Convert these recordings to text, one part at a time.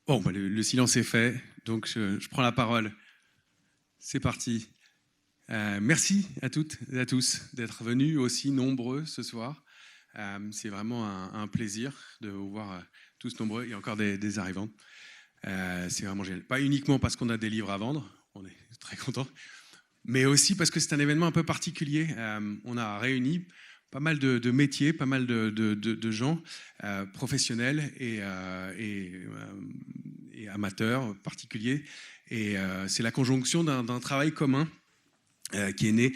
Bon, bah, le silence est fait, donc je prends la parole. C'est parti. Merci à toutes et à tous d'être venus aussi nombreux ce soir. C'est vraiment un plaisir de vous voir tous nombreux. Il y a encore des arrivants. C'est vraiment génial. Pas uniquement parce qu'on a des livres à vendre, on est très contents, mais aussi parce que c'est un événement un peu particulier. On a réuni pas mal de métiers, pas mal de gens professionnels et amateurs particuliers. Et c'est la conjonction d'un travail commun qui est né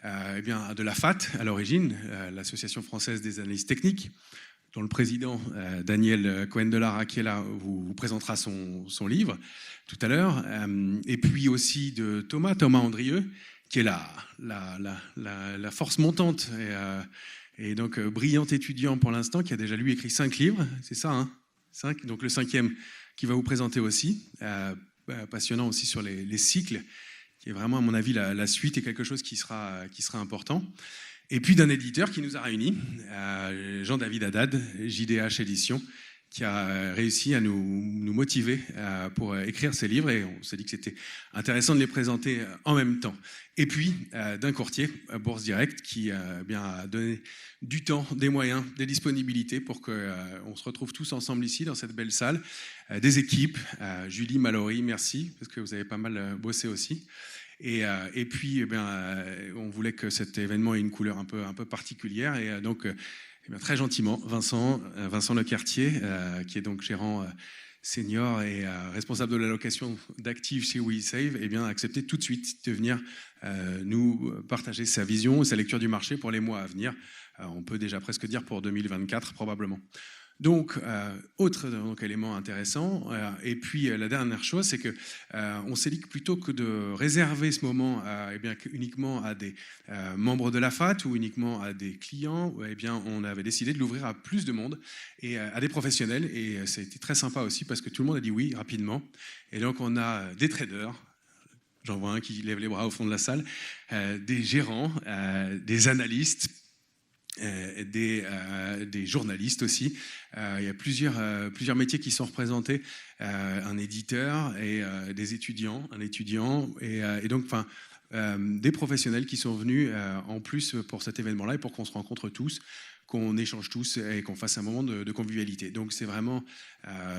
eh bien, de la FAT à l'origine, l'Association française des analystes techniques, dont le président Daniel Cohen-Delara, qui est là, vous présentera son livre tout à l'heure, et puis aussi de Thomas Andrieux, qui est la force montante et donc brillant étudiant pour l'instant, qui a déjà lui écrit 5 livres, c'est ça, hein, 5, donc le 5e qui va vous présenter aussi, passionnant aussi sur les cycles, qui est vraiment à mon avis la suite et quelque chose qui sera important. Et puis d'un éditeur qui nous a réunis, Jean-David Haddad, JDH Éditions, qui a réussi à nous motiver pour écrire ces livres, et on s'est dit que c'était intéressant de les présenter en même temps. Et puis d'un courtier, Bourse Direct, qui bien, a donné du temps, des moyens, des disponibilités pour qu'on se retrouve tous ensemble ici dans cette belle salle, des équipes, Julie, Mallory, merci, parce que vous avez pas mal bossé aussi. Et puis, eh bien, on voulait que cet événement ait une couleur un peu particulière. Et donc, eh bien, très gentiment, Vincent Lecartier, qui est donc gérant senior et responsable de l'allocation d'actifs chez WeSave, eh bien, a accepté tout de suite de venir nous partager sa vision et sa lecture du marché pour les mois à venir. On peut déjà presque dire pour 2024, probablement. Donc, autre donc, élément intéressant. Et puis, la dernière chose, c'est qu'on s'est dit que plutôt que de réserver ce moment eh bien, uniquement à des membres de la FAT ou uniquement à des clients, eh bien, on avait décidé de l'ouvrir à plus de monde et à des professionnels. Et ça a été très sympa aussi parce que tout le monde a dit oui rapidement. Et donc, on a des traders. J'en vois un qui lève les bras au fond de la salle, des gérants, des analystes, des journalistes aussi. Il y a plusieurs métiers qui sont représentés, un éditeur et des étudiants, un étudiant, et donc enfin, des professionnels qui sont venus en plus pour cet événement-là et pour qu'on se rencontre tous, qu'on échange tous et qu'on fasse un moment de convivialité. Donc c'est vraiment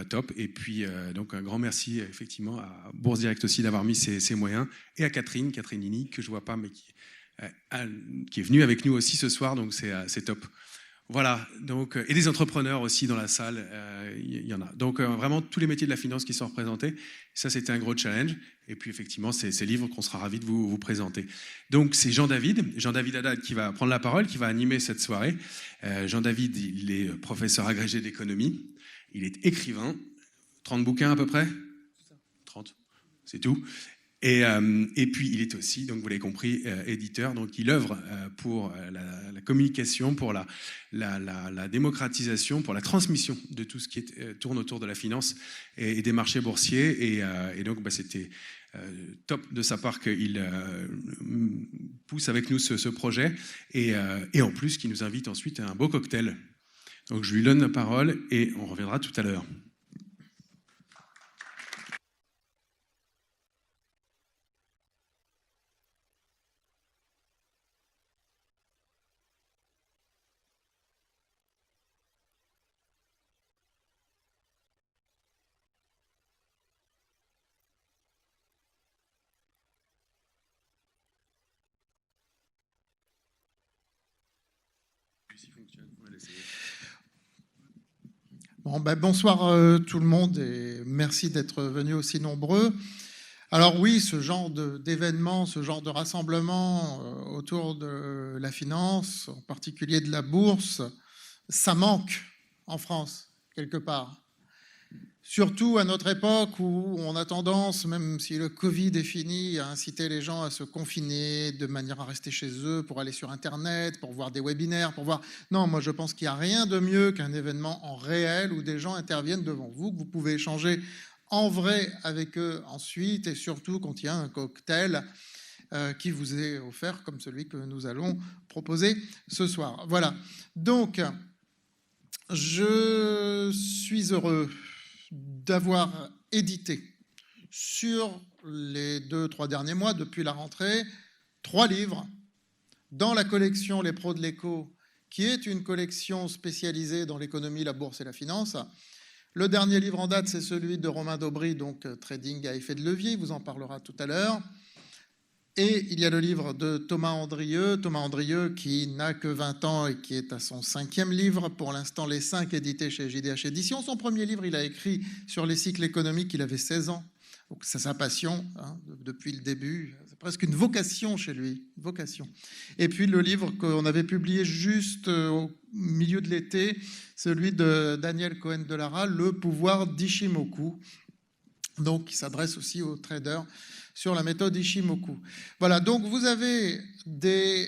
top. Et puis donc un grand merci effectivement à Bourse Direct aussi d'avoir mis ses moyens, et à Catherine Nini, que je ne vois pas mais qui est venue avec nous aussi ce soir, donc c'est top. Voilà, donc, et des entrepreneurs aussi dans la salle, il y en a. Donc vraiment tous les métiers de la finance qui sont représentés, ça c'était un gros challenge. Et puis effectivement, c'est ces livres qu'on sera ravis de vous présenter. Donc c'est Jean-David Haddad qui va prendre la parole, qui va animer cette soirée. Jean-David, il est professeur agrégé d'économie, il est écrivain, 30 bouquins à peu près 30, c'est tout. Et puis il est aussi, donc vous l'avez compris, éditeur, donc il œuvre pour la communication, pour la démocratisation, pour la transmission de tout ce qui tourne autour de la finance et des marchés boursiers. Et donc bah, c'était top de sa part qu'il pousse avec nous ce projet, et en plus qu'il nous invite ensuite à un beau cocktail. Donc je lui donne la parole et on reviendra tout à l'heure. Bon, ben, bonsoir tout le monde et merci d'être venus aussi nombreux. Alors oui, ce genre d'événement, ce genre de rassemblement autour de la finance, en particulier de la bourse, ça manque en France, quelque part. Surtout à notre époque où on a tendance, même si le Covid est fini, à inciter les gens à se confiner de manière à rester chez eux pour aller sur Internet, pour voir des webinaires, pour voir... Non, moi je pense qu'il n'y a rien de mieux qu'un événement en réel où des gens interviennent devant vous, que vous pouvez échanger en vrai avec eux ensuite, et surtout quand il y a un cocktail qui vous est offert comme celui que nous allons proposer ce soir. Voilà. Donc, je suis heureux d'avoir édité sur les 2-3 derniers mois, depuis la rentrée, 3 livres dans la collection Les Pros de l'Écho, qui est une collection spécialisée dans l'économie, la bourse et la finance. Le dernier livre en date, c'est celui de Romain Daubry, donc Trading à effet de levier, il vous en parlera tout à l'heure. Et il y a le livre de Thomas Andrieux qui n'a que 20 ans et qui est à son 5e livre, pour l'instant les 5 édités chez JDH Éditions. Son premier livre, il a écrit sur les cycles économiques, il avait 16 ans. Donc c'est sa passion, hein, depuis le début, c'est presque une vocation chez lui, une vocation. Et puis le livre qu'on avait publié juste au milieu de l'été, celui de Daniel Cohen de Lara, Le pouvoir d'Ishimoku, donc qui s'adresse aussi aux traders sur la méthode Ishimoku. Voilà, donc vous avez des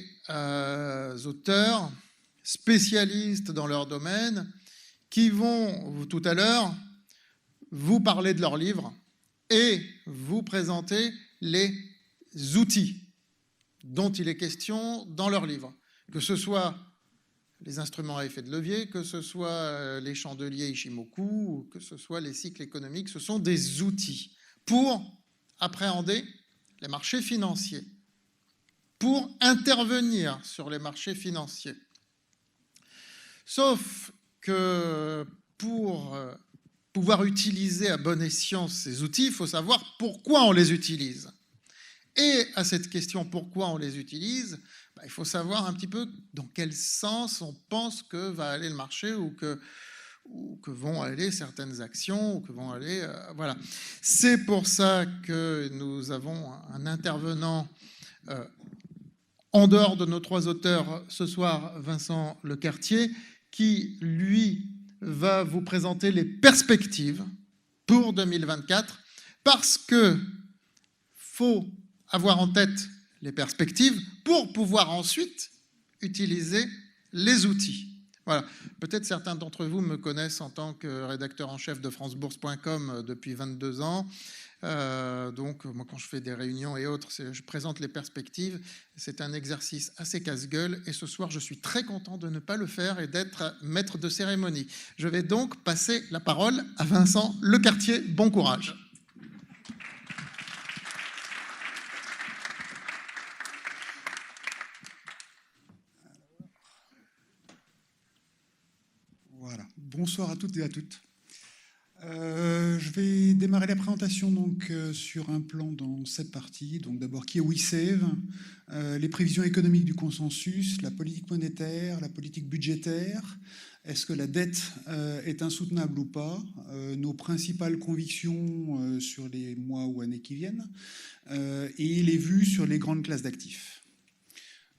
auteurs spécialistes dans leur domaine qui vont, tout à l'heure, vous parler de leurs livres et vous présenter les outils dont il est question dans leurs livres, que ce soit les instruments à effet de levier, que ce soit les chandeliers Ishimoku, ou que ce soit les cycles économiques. Ce sont des outils pour appréhender les marchés financiers, pour intervenir sur les marchés financiers. Sauf que pour pouvoir utiliser à bon escient ces outils, il faut savoir pourquoi on les utilise. Et à cette question pourquoi on les utilise, il faut savoir un petit peu dans quel sens on pense que va aller le marché ou que vont aller certaines actions, ou que vont aller... voilà. C'est pour ça que nous avons un intervenant en dehors de nos 3 auteurs ce soir, Vincent Lecartier, qui, lui, va vous présenter les perspectives pour 2024, parce que faut avoir en tête les perspectives pour pouvoir ensuite utiliser les outils. Voilà. Peut-être certains d'entre vous me connaissent en tant que rédacteur en chef de francebourse.com depuis 22 ans. Donc, moi, quand je fais des réunions et autres, je présente les perspectives. C'est un exercice assez casse-gueule. Et ce soir, je suis très content de ne pas le faire et d'être maître de cérémonie. Je vais donc passer la parole à Vincent Lecartier. Bon courage. Voilà. Bonsoir à toutes et à toutes. Je vais démarrer la présentation donc, sur un plan dans 7 parties. Donc d'abord, qui est WeSave, les prévisions économiques du consensus, la politique monétaire, la politique budgétaire, est-ce que la dette est insoutenable ou pas, nos principales convictions sur les mois ou années qui viennent, et les vues sur les grandes classes d'actifs.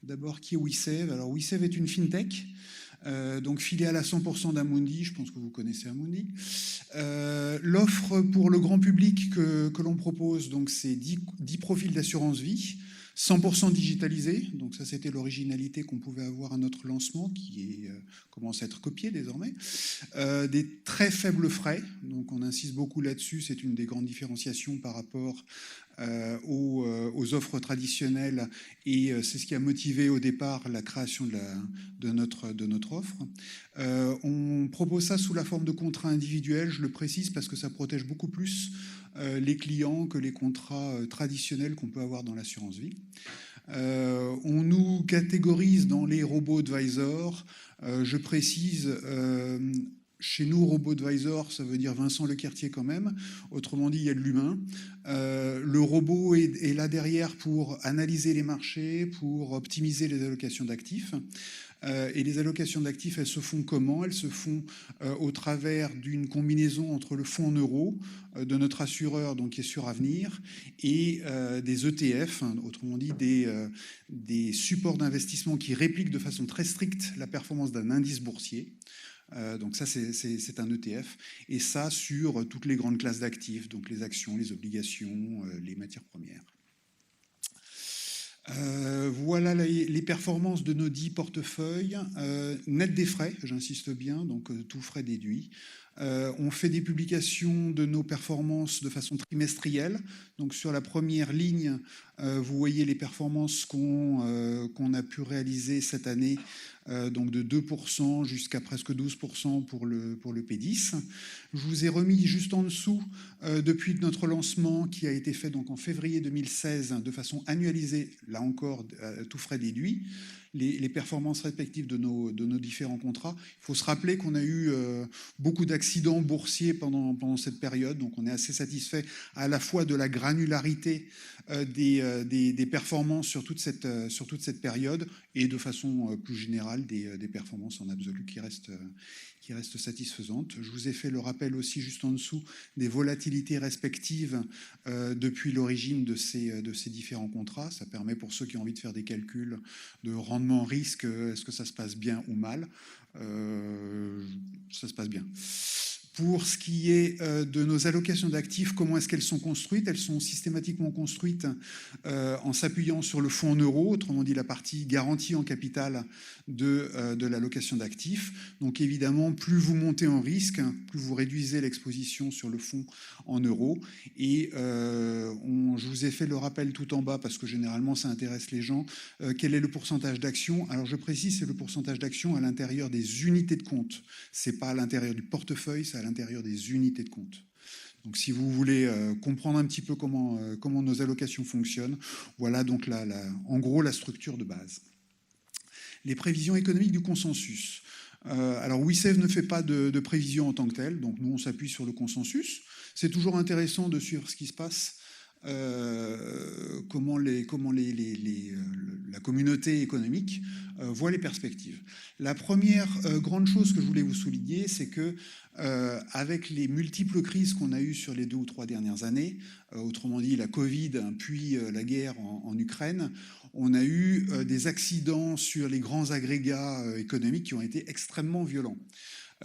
D'abord, qui est WeSave? Alors WeSave est une fintech, donc filiale à 100% d'Amundi, je pense que vous connaissez Amundi. L'offre pour le grand public que l'on propose, donc c'est 10 profils d'assurance vie, 100% digitalisés, donc ça c'était l'originalité qu'on pouvait avoir à notre lancement, qui commence à être copié désormais. Des très faibles frais, donc on insiste beaucoup là-dessus, c'est une des grandes différenciations par rapport aux offres traditionnelles, et c'est ce qui a motivé au départ la création de notre offre. On propose ça sous la forme de contrats individuels, je le précise parce que ça protège beaucoup plus les clients que les contrats traditionnels qu'on peut avoir dans l'assurance vie. On nous catégorise dans les robo-advisors. Je précise, chez nous, robo-advisor, ça veut dire Vincent Lecartier quand même. Autrement dit, il y a de l'humain. Le robot est là derrière pour analyser les marchés, pour optimiser les allocations d'actifs. Et les allocations d'actifs, elles se font comment? Elles se font au travers d'une combinaison entre le fonds en euros de notre assureur, donc qui est Suravenir, et des ETF, autrement dit des supports d'investissement qui répliquent de façon très stricte la performance d'un indice boursier. Donc ça, c'est un ETF. Et ça, sur toutes les grandes classes d'actifs, donc les actions, les obligations, les matières premières. Voilà les performances de nos 10 portefeuilles, net des frais, j'insiste bien, donc tout frais déduit. On fait des publications de nos performances de façon trimestrielle. Donc sur la première ligne, Vous voyez les performances qu'on a pu réaliser cette année, donc de 2% jusqu'à presque 12% pour le P10. Je vous ai remis juste en dessous, depuis notre lancement qui a été fait donc en février 2016 de façon annualisée, là encore tout frais déduit, les performances respectives de nos différents contrats. Il faut se rappeler qu'on a eu beaucoup d'accidents boursiers pendant cette période, donc on est assez satisfait à la fois de la granularité des performances sur toute cette période et de façon plus générale des performances en absolu qui restent satisfaisantes. Je vous ai fait le rappel aussi juste en dessous des volatilités respectives depuis l'origine de ces différents contrats. Ça permet pour ceux qui ont envie de faire des calculs de rendement risque, est-ce que ça se passe bien ou mal? Ça se passe bien. Pour ce qui est de nos allocations d'actifs, comment est-ce qu'elles sont construites? Elles sont systématiquement construites en s'appuyant sur le fonds en euros, autrement dit la partie garantie en capital de l'allocation d'actifs. Donc évidemment, plus vous montez en risque, plus vous réduisez l'exposition sur le fonds en euros. Et je vous ai fait le rappel tout en bas parce que généralement ça intéresse les gens. Quel est le pourcentage d'actions? Alors je précise, c'est le pourcentage d'actions à l'intérieur des unités de compte. C'est pas à l'intérieur du portefeuille, c'est à l'intérieur des unités de compte. Donc si vous voulez comprendre un petit peu comment nos allocations fonctionnent, voilà donc en gros la structure de base. Les prévisions économiques du consensus. Alors WICEV ne fait pas de prévisions en tant que telles, donc nous on s'appuie sur le consensus. C'est toujours intéressant de suivre ce qui se passe, comment la communauté économique voit les perspectives. La première grande chose que je voulais vous souligner, c'est que avec les multiples crises qu'on a eues sur les 2 ou 3 dernières années, autrement dit la Covid puis la guerre en Ukraine, on a eu des accidents sur les grands agrégats économiques qui ont été extrêmement violents.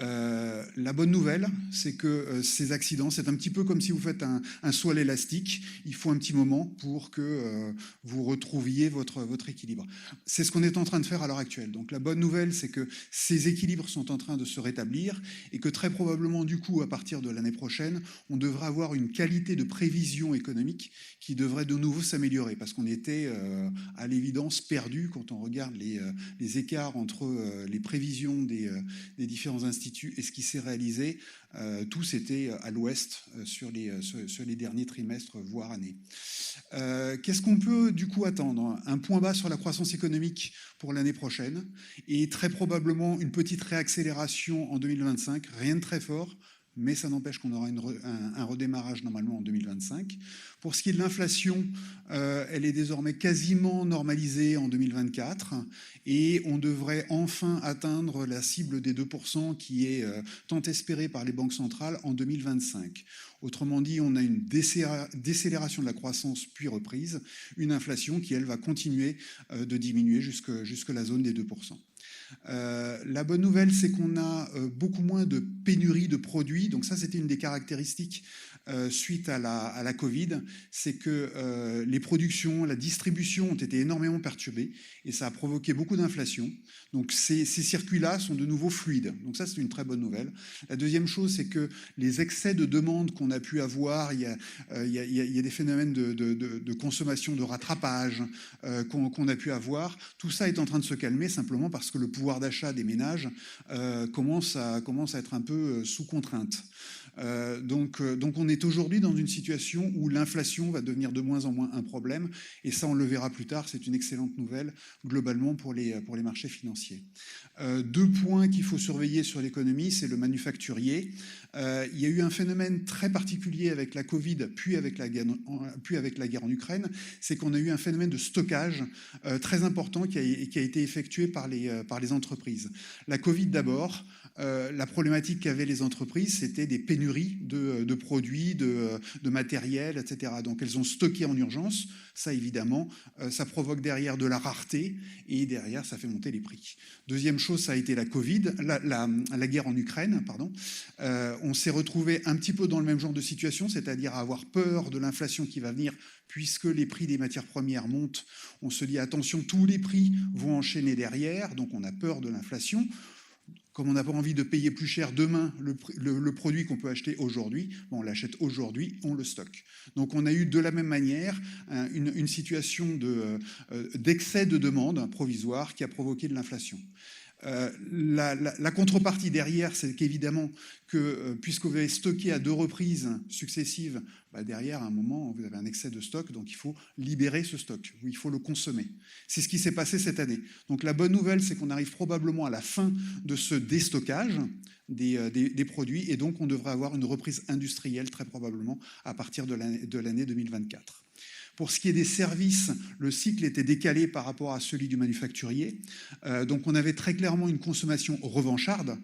La bonne nouvelle, c'est que ces accidents, c'est un petit peu comme si vous faites un saut à l'élastique. Il faut un petit moment pour que vous retrouviez votre équilibre. C'est ce qu'on est en train de faire à l'heure actuelle. Donc la bonne nouvelle, c'est que ces équilibres sont en train de se rétablir et que très probablement, du coup, à partir de l'année prochaine, on devrait avoir une qualité de prévision économique qui devrait de nouveau s'améliorer parce qu'on était à l'évidence perdu quand on regarde les écarts entre les prévisions des différents instituts et ce qui s'est réalisé, tous étaient à l'ouest sur les derniers trimestres, voire années. Qu'est-ce qu'on peut du coup attendre? Un point bas sur la croissance économique pour l'année prochaine et très probablement une petite réaccélération en 2025, rien de très fort, mais ça n'empêche qu'on aura un redémarrage normalement en 2025. Pour ce qui est de l'inflation, elle est désormais quasiment normalisée en 2024 et on devrait enfin atteindre la cible des 2% qui est tant espérée par les banques centrales en 2025. Autrement dit, on a une décélération de la croissance puis reprise, une inflation qui, elle, va continuer de diminuer jusque la zone des 2%. La bonne nouvelle, c'est qu'on a beaucoup moins de pénurie de produits. Donc ça, c'était une des caractéristiques suite à la Covid. C'est que les productions, la distribution ont été énormément perturbées et ça a provoqué beaucoup d'inflation. Donc ces circuits-là sont de nouveau fluides. Donc ça, c'est une très bonne nouvelle. La deuxième chose, c'est que les excès de demande qu'on a pu avoir, il y a des phénomènes de consommation, de rattrapage qu'on a pu avoir. Tout ça est en train de se calmer simplement parce que le pouvoir d'achat des ménages commence à être un peu sous contrainte. Donc on est aujourd'hui dans une situation où l'inflation va devenir de moins en moins un problème et ça on le verra plus tard, c'est une excellente nouvelle globalement pour les marchés financiers. 2 points qu'il faut surveiller sur l'économie, c'est le manufacturier. Il y a eu un phénomène très particulier avec la Covid puis avec la guerre en Ukraine, c'est qu'on a eu un phénomène de stockage très important qui a été effectué par les entreprises. La Covid d'abord, la problématique qu'avaient les entreprises, c'était des pénuries de produits, de matériel, etc. Donc elles ont stocké en urgence. Ça, évidemment, ça provoque derrière de la rareté et derrière, ça fait monter les prix. Deuxième chose, ça a été la Covid, la guerre en Ukraine, pardon. On s'est retrouvé un petit peu dans le même genre de situation, c'est-à-dire à avoir peur de l'inflation qui va venir puisque les prix des matières premières montent. On se dit, attention, tous les prix vont enchaîner derrière, donc on a peur de l'inflation. Comme on n'a pas envie de payer plus cher demain le produit qu'on peut acheter aujourd'hui, on l'achète aujourd'hui, on le stocke. Donc on a eu de la même manière une situation d'excès de demande provisoire qui a provoqué de l'inflation. La contrepartie derrière, c'est qu'évidemment, puisque vous avez stocké à 2 reprises successives, derrière, à un moment, vous avez un excès de stock, donc il faut libérer ce stock, il faut le consommer. C'est ce qui s'est passé cette année. Donc la bonne nouvelle, c'est qu'on arrive probablement à la fin de ce déstockage des produits, et donc on devrait avoir une reprise industrielle, très probablement, à partir de l'année 2024. Pour ce qui est des services, le cycle était décalé par rapport à celui du manufacturier. Donc on avait très clairement une consommation revancharde.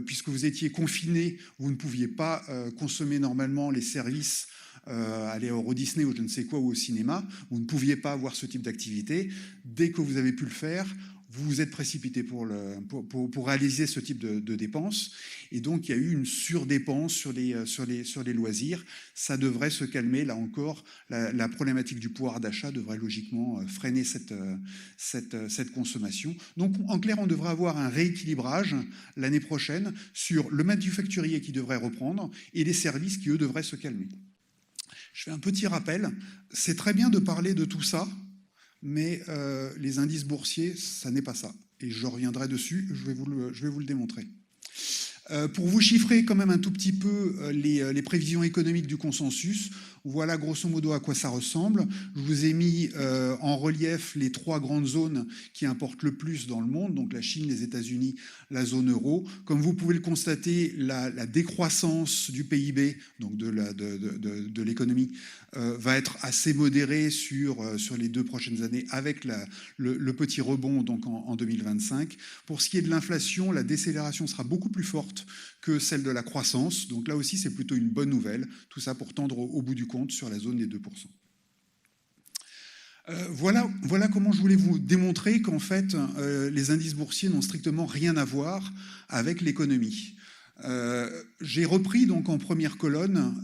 Puisque vous étiez confiné, vous ne pouviez pas consommer normalement les services, aller au Euro Disney ou je ne sais quoi, ou au cinéma. Vous ne pouviez pas avoir ce type d'activité. Dès que vous avez pu le faire, vous vous êtes précipité pour réaliser ce type de dépenses. Et donc, il y a eu une surdépense sur les loisirs. Ça devrait se calmer. Là encore, la problématique du pouvoir d'achat devrait logiquement freiner cette consommation. Donc, en clair, on devrait avoir un rééquilibrage l'année prochaine sur le manufacturier qui devrait reprendre et les services qui, eux, devraient se calmer. Je fais un petit rappel. C'est très bien de parler de tout ça, mais les indices boursiers, ça n'est pas ça. Et je reviendrai dessus, je vais vous le démontrer. Pour vous chiffrer quand même un tout petit peu les prévisions économiques du consensus, voilà grosso modo à quoi ça ressemble. Je vous ai mis en relief les 3 grandes zones qui importent le plus dans le monde, donc la Chine, les États-Unis, la zone euro. Comme vous pouvez le constater, la décroissance du PIB, donc de l'économie, va être assez modérée sur les 2 prochaines années, avec le petit rebond donc en 2025. Pour ce qui est de l'inflation, la décélération sera beaucoup plus forte que celle de la croissance. Donc là aussi, c'est plutôt une bonne nouvelle. Tout ça pour tendre au bout du compte sur la zone des 2%. Voilà comment je voulais vous démontrer qu'en fait, les indices boursiers n'ont strictement rien à voir avec l'économie. J'ai repris donc en première colonne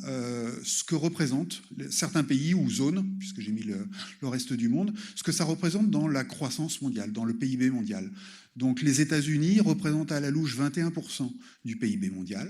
ce que représentent certains pays ou zones, puisque j'ai mis le reste du monde, ce que ça représente dans la croissance mondiale, dans le PIB mondial. Donc les États-Unis représentent à la louche 21% du PIB mondial.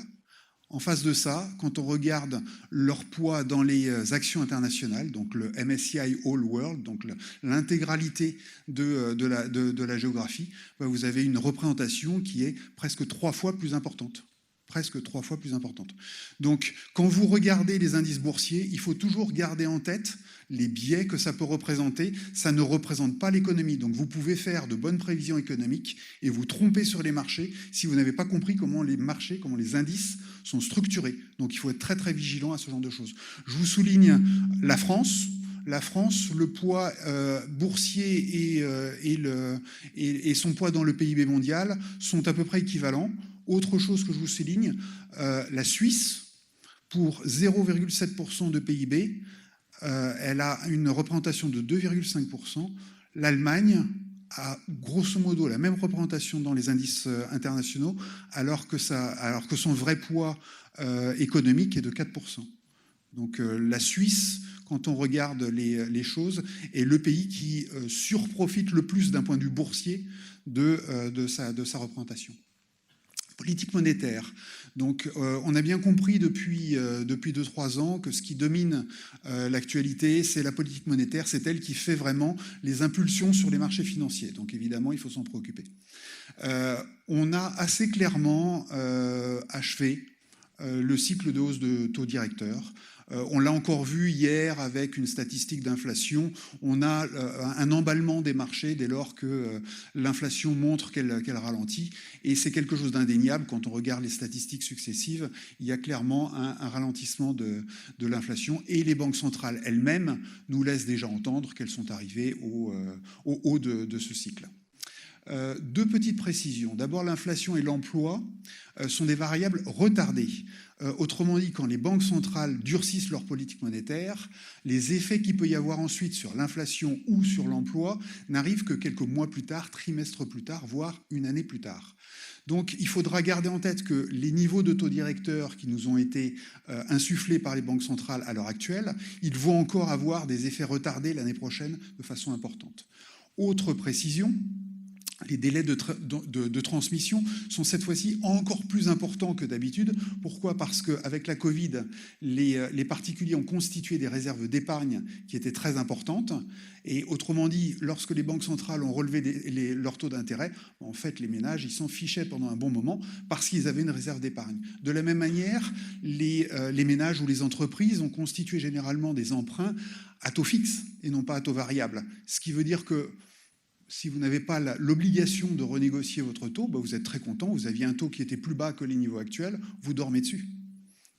En face de ça, quand on regarde leur poids dans les actions internationales, donc le MSCI All World, donc l'intégralité de la géographie, vous avez une représentation qui est presque 3 fois plus importante. Presque 3 fois plus importante. Donc, quand vous regardez les indices boursiers, il faut toujours garder en tête les biais que ça peut représenter. Ça ne représente pas l'économie. Donc, vous pouvez faire de bonnes prévisions économiques et vous tromper sur les marchés si vous n'avez pas compris comment les marchés, comment les indices sont structurés. Donc, il faut être très, très vigilant à ce genre de choses. Je vous souligne la France. La France, le poids boursier et son poids dans le PIB mondial sont à peu près équivalents. Autre chose que je vous souligne, la Suisse, pour 0,7% de PIB, elle a une représentation de 2,5%. L'Allemagne a grosso modo la même représentation dans les indices internationaux, alors que son vrai poids économique est de 4%. Donc la Suisse, quand on regarde les choses, est le pays qui surprofite le plus d'un point de vue boursier de sa représentation. Politique monétaire. Donc, on a bien compris depuis 2-3 ans que ce qui domine l'actualité, c'est la politique monétaire. C'est elle qui fait vraiment les impulsions sur les marchés financiers. Donc, évidemment, il faut s'en préoccuper. On a assez clairement achevé le cycle de hausse de taux directeurs. On l'a encore vu hier avec une statistique d'inflation. On a un emballement des marchés dès lors que l'inflation montre qu'elle ralentit. Et c'est quelque chose d'indéniable. Quand on regarde les statistiques successives, il y a clairement un ralentissement de l'inflation. Et les banques centrales elles-mêmes nous laissent déjà entendre qu'elles sont arrivées au haut de ce cycle. 2 petites précisions. D'abord, l'inflation et l'emploi sont des variables retardées. Autrement dit, quand les banques centrales durcissent leur politique monétaire, les effets qu'il peut y avoir ensuite sur l'inflation ou sur l'emploi n'arrivent que quelques mois plus tard, trimestres plus tard, voire une année plus tard. Donc, il faudra garder en tête que les niveaux de taux directeurs qui nous ont été insufflés par les banques centrales à l'heure actuelle, ils vont encore avoir des effets retardés l'année prochaine de façon importante. Autre précision, les délais de transmission sont cette fois-ci encore plus importants que d'habitude. Pourquoi ? Parce qu'avec la Covid, les particuliers ont constitué des réserves d'épargne qui étaient très importantes. Et autrement dit, lorsque les banques centrales ont relevé leurs taux d'intérêt, en fait, les ménages, ils s'en fichaient pendant un bon moment parce qu'ils avaient une réserve d'épargne. De la même manière, les ménages ou les entreprises ont constitué généralement des emprunts à taux fixe et non pas à taux variable. Ce qui veut dire que si vous n'avez pas l'obligation de renégocier votre taux, vous êtes très content, vous aviez un taux qui était plus bas que les niveaux actuels, vous dormez dessus.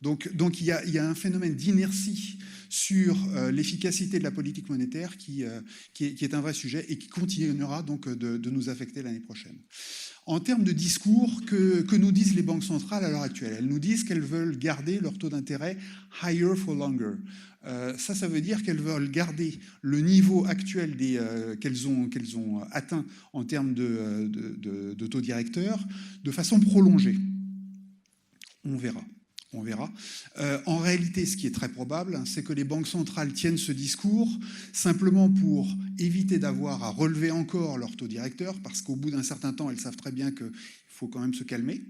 Donc il y a un phénomène d'inertie sur l'efficacité de la politique monétaire qui est un vrai sujet et qui continuera donc de nous affecter l'année prochaine. En termes de discours, que nous disent les banques centrales à l'heure actuelle? Elles nous disent qu'elles veulent garder leur taux d'intérêt higher for longer. Ça veut dire qu'elles veulent garder le niveau actuel qu'elles ont atteint en termes de taux directeur de façon prolongée. On verra. En réalité, ce qui est très probable, c'est que les banques centrales tiennent ce discours simplement pour éviter d'avoir à relever encore leur taux directeur, parce qu'au bout d'un certain temps, elles savent très bien qu'il faut quand même se calmer.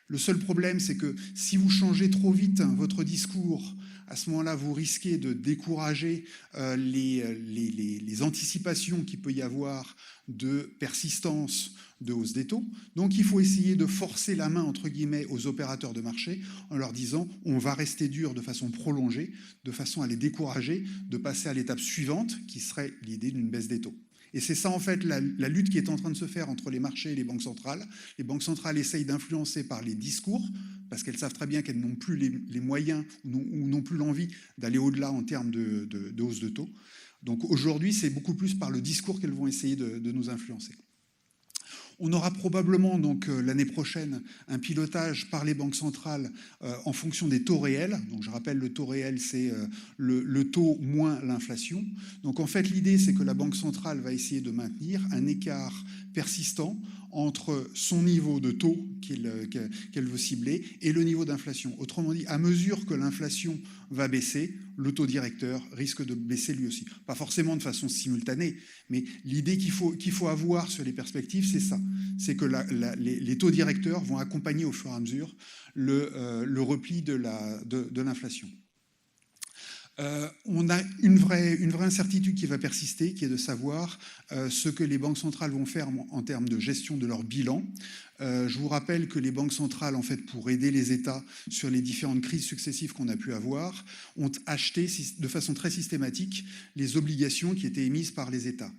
Le seul problème, c'est que si vous changez trop vite votre discours, à ce moment-là, vous risquez de décourager les anticipations qu'il peut y avoir de persistance de hausse des taux. Donc, il faut essayer de forcer la main, entre guillemets, aux opérateurs de marché en leur disant « on va rester dur de façon prolongée », de façon à les décourager de passer à l'étape suivante, qui serait l'idée d'une baisse des taux. Et c'est ça, en fait, la lutte qui est en train de se faire entre les marchés et les banques centrales. Les banques centrales essayent d'influencer par les discours, parce qu'elles savent très bien qu'elles n'ont plus les moyens ou n'ont plus l'envie d'aller au-delà en termes de hausse de taux. Donc aujourd'hui, c'est beaucoup plus par le discours qu'elles vont essayer de nous influencer. On aura probablement donc l'année prochaine un pilotage par les banques centrales en fonction des taux réels. Donc je rappelle, le taux réel, c'est le taux moins l'inflation. Donc en fait, l'idée, c'est que la banque centrale va essayer de maintenir un écart persistant entre son niveau de taux qu'elle veut cibler et le niveau d'inflation. Autrement dit, à mesure que l'inflation va baisser, le taux directeur risque de baisser lui aussi. Pas forcément de façon simultanée, mais l'idée qu'il faut avoir sur les perspectives, c'est ça. C'est que les taux directeurs vont accompagner au fur et à mesure le repli de l'inflation. On a une vraie incertitude qui va persister, qui est de savoir ce que les banques centrales vont faire en termes de gestion de leur bilan. Je vous rappelle que les banques centrales, en fait, pour aider les États sur les différentes crises successives qu'on a pu avoir, ont acheté de façon très systématique les obligations qui étaient émises par les États.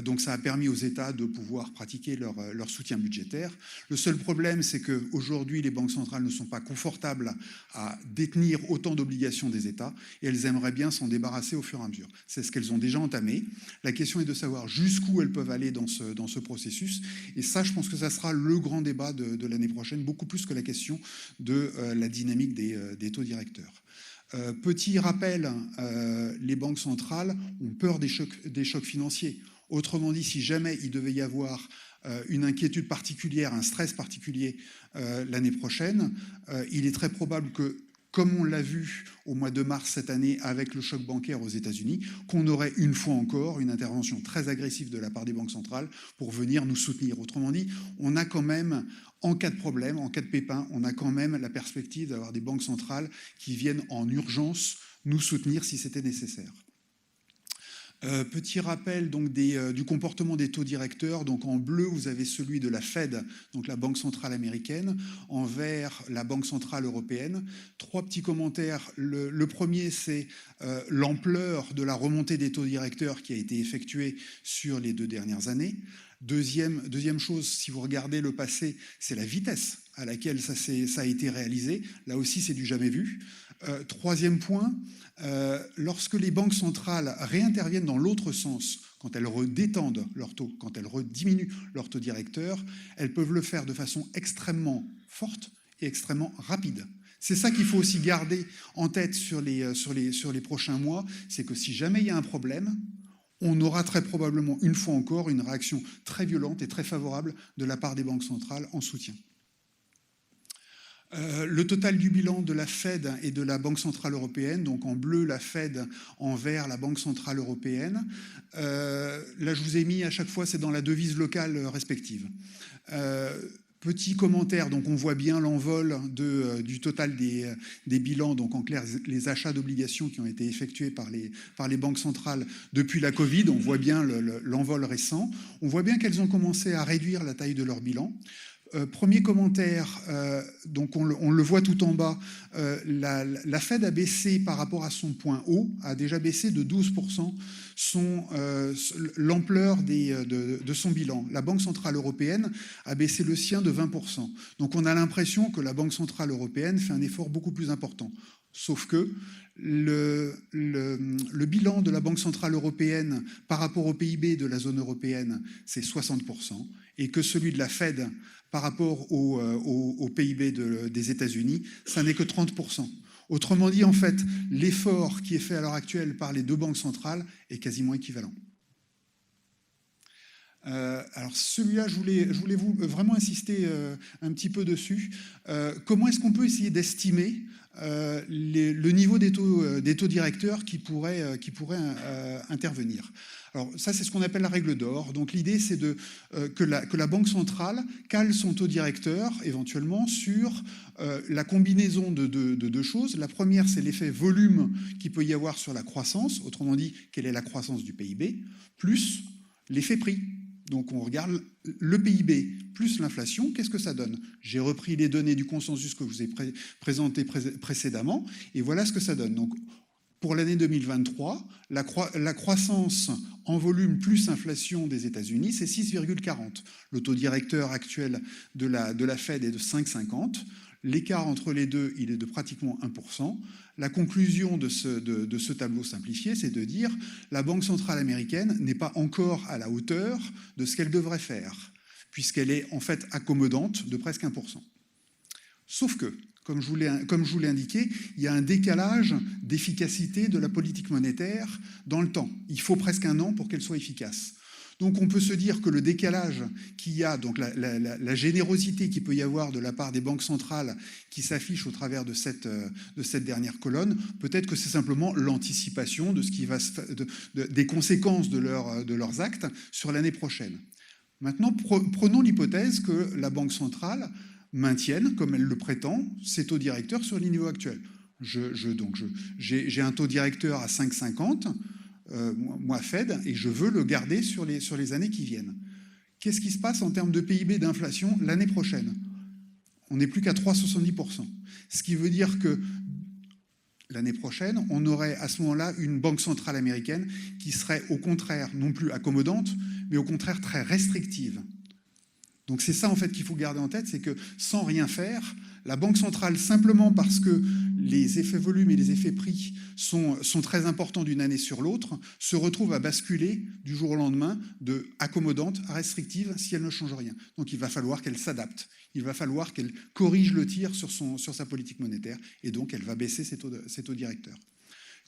Donc ça a permis aux États de pouvoir pratiquer leur soutien budgétaire. Le seul problème, c'est qu'aujourd'hui, les banques centrales ne sont pas confortables à détenir autant d'obligations des États et elles aimeraient bien s'en débarrasser au fur et à mesure. C'est ce qu'elles ont déjà entamé. La question est de savoir jusqu'où elles peuvent aller dans ce processus. Et ça, je pense que ça sera le grand débat de l'année prochaine, beaucoup plus que la question de la dynamique des taux directeurs. Petit rappel, les banques centrales ont peur des chocs financiers. Autrement dit, si jamais il devait y avoir une inquiétude particulière, un stress particulier l'année prochaine, il est très probable que, comme on l'a vu au mois de mars cette année avec le choc bancaire aux États-Unis, qu'on aurait une fois encore une intervention très agressive de la part des banques centrales pour venir nous soutenir. Autrement dit, on a quand même, en cas de problème, en cas de pépin, on a quand même la perspective d'avoir des banques centrales qui viennent en urgence nous soutenir si c'était nécessaire. Petit rappel donc du comportement des taux directeurs. Donc en bleu, vous avez celui de la Fed, donc la Banque centrale américaine, en vert, la Banque centrale européenne. Trois petits commentaires. Le premier, c'est l'ampleur de la remontée des taux directeurs qui a été effectuée sur les 2 dernières années. Deuxième chose, si vous regardez le passé, c'est la vitesse à laquelle ça a été réalisé. Là aussi, c'est du jamais vu. Troisième point, lorsque les banques centrales réinterviennent dans l'autre sens, quand elles redétendent leur taux, quand elles rediminuent leur taux directeur, elles peuvent le faire de façon extrêmement forte et extrêmement rapide. C'est ça qu'il faut aussi garder en tête sur les prochains mois, c'est que si jamais il y a un problème, on aura très probablement une fois encore une réaction très violente et très favorable de la part des banques centrales en soutien. Le total du bilan de la Fed et de la Banque Centrale Européenne, donc en bleu la Fed, en vert la Banque Centrale Européenne. Là, je vous ai mis à chaque fois, c'est dans la devise locale respective. Petit commentaire, donc on voit bien l'envol du total des bilans, donc en clair les achats d'obligations qui ont été effectués par les banques centrales depuis la Covid. On voit bien l'envol récent. On voit bien qu'elles ont commencé à réduire la taille de leur bilan. Premier commentaire, donc on le voit tout en bas, la Fed a baissé par rapport à son point haut, a déjà baissé de 12% l'ampleur de son bilan. La Banque Centrale Européenne a baissé le sien de 20%. Donc on a l'impression que la Banque Centrale Européenne fait un effort beaucoup plus important. Sauf que le bilan de la Banque Centrale Européenne par rapport au PIB de la zone européenne, c'est 60%, et que celui de la Fed par rapport au PIB des États-Unis, ça n'est que 30%. Autrement dit, en fait, l'effort qui est fait à l'heure actuelle par les deux banques centrales est quasiment équivalent. Alors celui-là, je voulais vous vraiment insister un petit peu dessus. Comment est-ce qu'on peut essayer d'estimer le niveau des taux directeurs qui pourraient intervenir? Alors ça, c'est ce qu'on appelle la règle d'or. Donc l'idée, c'est que la Banque centrale cale son taux directeur éventuellement sur la combinaison de deux choses. La première, c'est l'effet volume qu'il peut y avoir sur la croissance. Autrement dit, quelle est la croissance du PIB, plus l'effet prix. Donc on regarde le PIB plus l'inflation, qu'est-ce que ça donne? J'ai repris les données du consensus que je vous ai présenté précédemment, et voilà ce que ça donne. Donc pour l'année 2023, la croissance en volume plus inflation des États-Unis, c'est 6,40. Le taux directeur actuel de la Fed est de 5,50. L'écart entre les deux, il est de pratiquement 1%. La conclusion de ce tableau simplifié, c'est de dire que la Banque centrale américaine n'est pas encore à la hauteur de ce qu'elle devrait faire, puisqu'elle est en fait accommodante de presque 1%. Sauf que, comme je vous l'ai indiqué, il y a un décalage d'efficacité de la politique monétaire dans le temps. Il faut presque un an pour qu'elle soit efficace. Donc on peut se dire que le décalage qu'il y a, donc la générosité qu'il peut y avoir de la part des banques centrales qui s'affiche au travers de cette dernière colonne, peut-être que c'est simplement l'anticipation de ce qui va des conséquences de leurs actes sur l'année prochaine. Maintenant, prenons l'hypothèse que la Banque centrale maintienne, comme elle le prétend, ses taux directeurs sur les niveaux actuels. J'ai un taux directeur à 5,50, moi Fed, et je veux le garder sur les années qui viennent. Qu'est-ce qui se passe en termes de PIB d'inflation l'année prochaine? On n'est plus qu'à 3,70%. Ce qui veut dire que l'année prochaine, on aurait à ce moment-là une banque centrale américaine qui serait au contraire non plus accommodante, mais au contraire très restrictive. Donc c'est ça en fait qu'il faut garder en tête, c'est que sans rien faire, la Banque centrale, simplement parce que les effets volume et les effets prix sont très importants d'une année sur l'autre, se retrouve à basculer du jour au lendemain de accommodante à restrictive si elle ne change rien. Donc il va falloir qu'elle s'adapte, il va falloir qu'elle corrige le tir sur sa politique monétaire, et donc elle va baisser ses taux directeurs.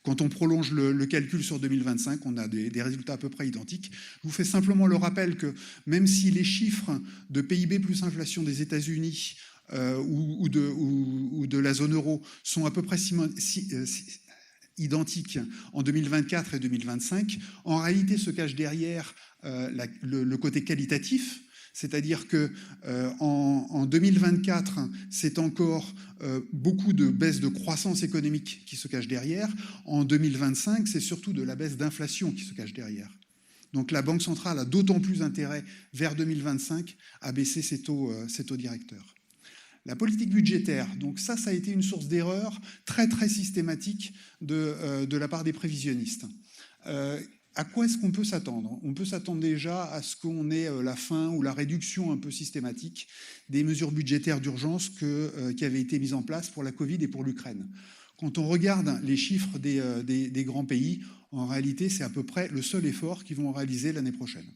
Quand on prolonge le calcul sur 2025, on a des résultats à peu près identiques. Je vous fais simplement le rappel que même si les chiffres de PIB plus inflation des États-Unis ou de la zone euro sont à peu près identiques en 2024 et 2025, en réalité se cache derrière le côté qualitatif. C'est-à-dire qu'en 2024, c'est encore beaucoup de baisse de croissance économique qui se cache derrière. En 2025, c'est surtout de la baisse d'inflation qui se cache derrière. Donc la Banque centrale a d'autant plus intérêt vers 2025 à baisser ses taux directeurs. La politique budgétaire, donc ça a été une source d'erreur très très systématique de la part des prévisionnistes. À quoi est-ce qu'on peut s'attendre? On peut s'attendre déjà à ce qu'on ait la fin ou la réduction un peu systématique des mesures budgétaires d'urgence qui avaient été mises en place pour la Covid et pour l'Ukraine. Quand on regarde les chiffres des grands pays, en réalité, c'est à peu près le seul effort qu'ils vont réaliser l'année prochaine.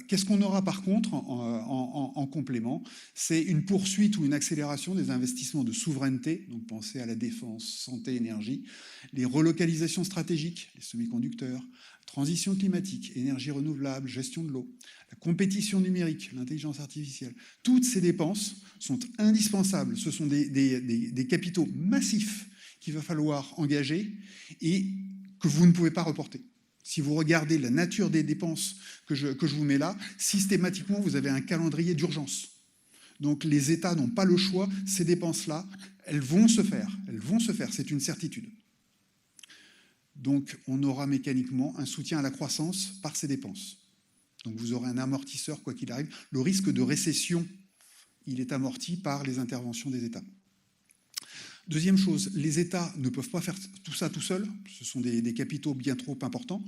Qu'est-ce qu'on aura par contre en complément? C'est une poursuite ou une accélération des investissements de souveraineté, donc pensez à la défense, santé, énergie, les relocalisations stratégiques, les semi-conducteurs, transition climatique, énergie renouvelable, gestion de l'eau, la compétition numérique, l'intelligence artificielle. Toutes ces dépenses sont indispensables. Ce sont des capitaux massifs qu'il va falloir engager et que vous ne pouvez pas reporter. Si vous regardez la nature des dépenses que je vous mets là, systématiquement, vous avez un calendrier d'urgence. Donc les États n'ont pas le choix. Ces dépenses-là, elles vont se faire. Elles vont se faire, c'est une certitude. Donc on aura mécaniquement un soutien à la croissance par ces dépenses. Donc vous aurez un amortisseur quoi qu'il arrive. Le risque de récession, il est amorti par les interventions des États. Deuxième chose, les États ne peuvent pas faire tout ça tout seuls. Ce sont des capitaux bien trop importants.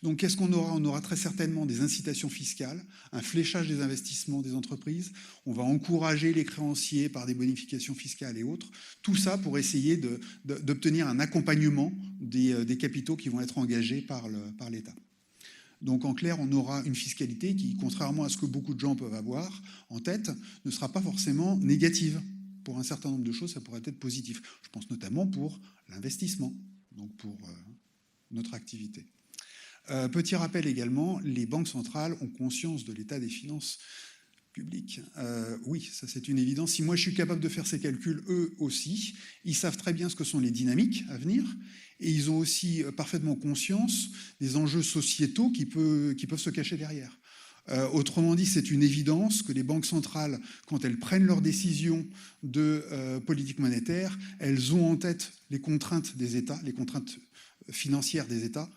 Donc qu'est-ce qu'on aura? On aura très certainement des incitations fiscales, un fléchage des investissements des entreprises. On va encourager les créanciers par des bonifications fiscales et autres. Tout ça pour essayer d'obtenir un accompagnement des capitaux qui vont être engagés par l'État. Donc en clair, on aura une fiscalité qui, contrairement à ce que beaucoup de gens peuvent avoir en tête, ne sera pas forcément négative. Pour un certain nombre de choses, ça pourrait être positif. Je pense notamment pour l'investissement, donc pour notre activité. Petit rappel également, les banques centrales ont conscience de l'état des finances publiques. Oui, ça c'est une évidence. Si moi je suis capable de faire ces calculs, eux aussi, ils savent très bien ce que sont les dynamiques à venir et ils ont aussi parfaitement conscience des enjeux sociétaux qui peuvent se cacher derrière. Autrement dit, c'est une évidence que les banques centrales, quand elles prennent leurs décisions de politique monétaire, elles ont en tête les contraintes des États, les contraintes financières des États.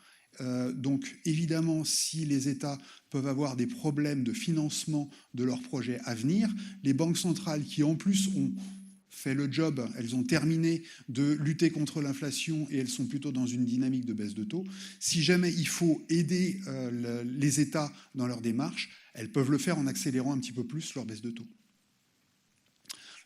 Donc évidemment, si les États peuvent avoir des problèmes de financement de leurs projets à venir, les banques centrales qui en plus ont fait le job, elles ont terminé de lutter contre l'inflation et elles sont plutôt dans une dynamique de baisse de taux. Si jamais il faut aider les États dans leur démarche, elles peuvent le faire en accélérant un petit peu plus leur baisse de taux.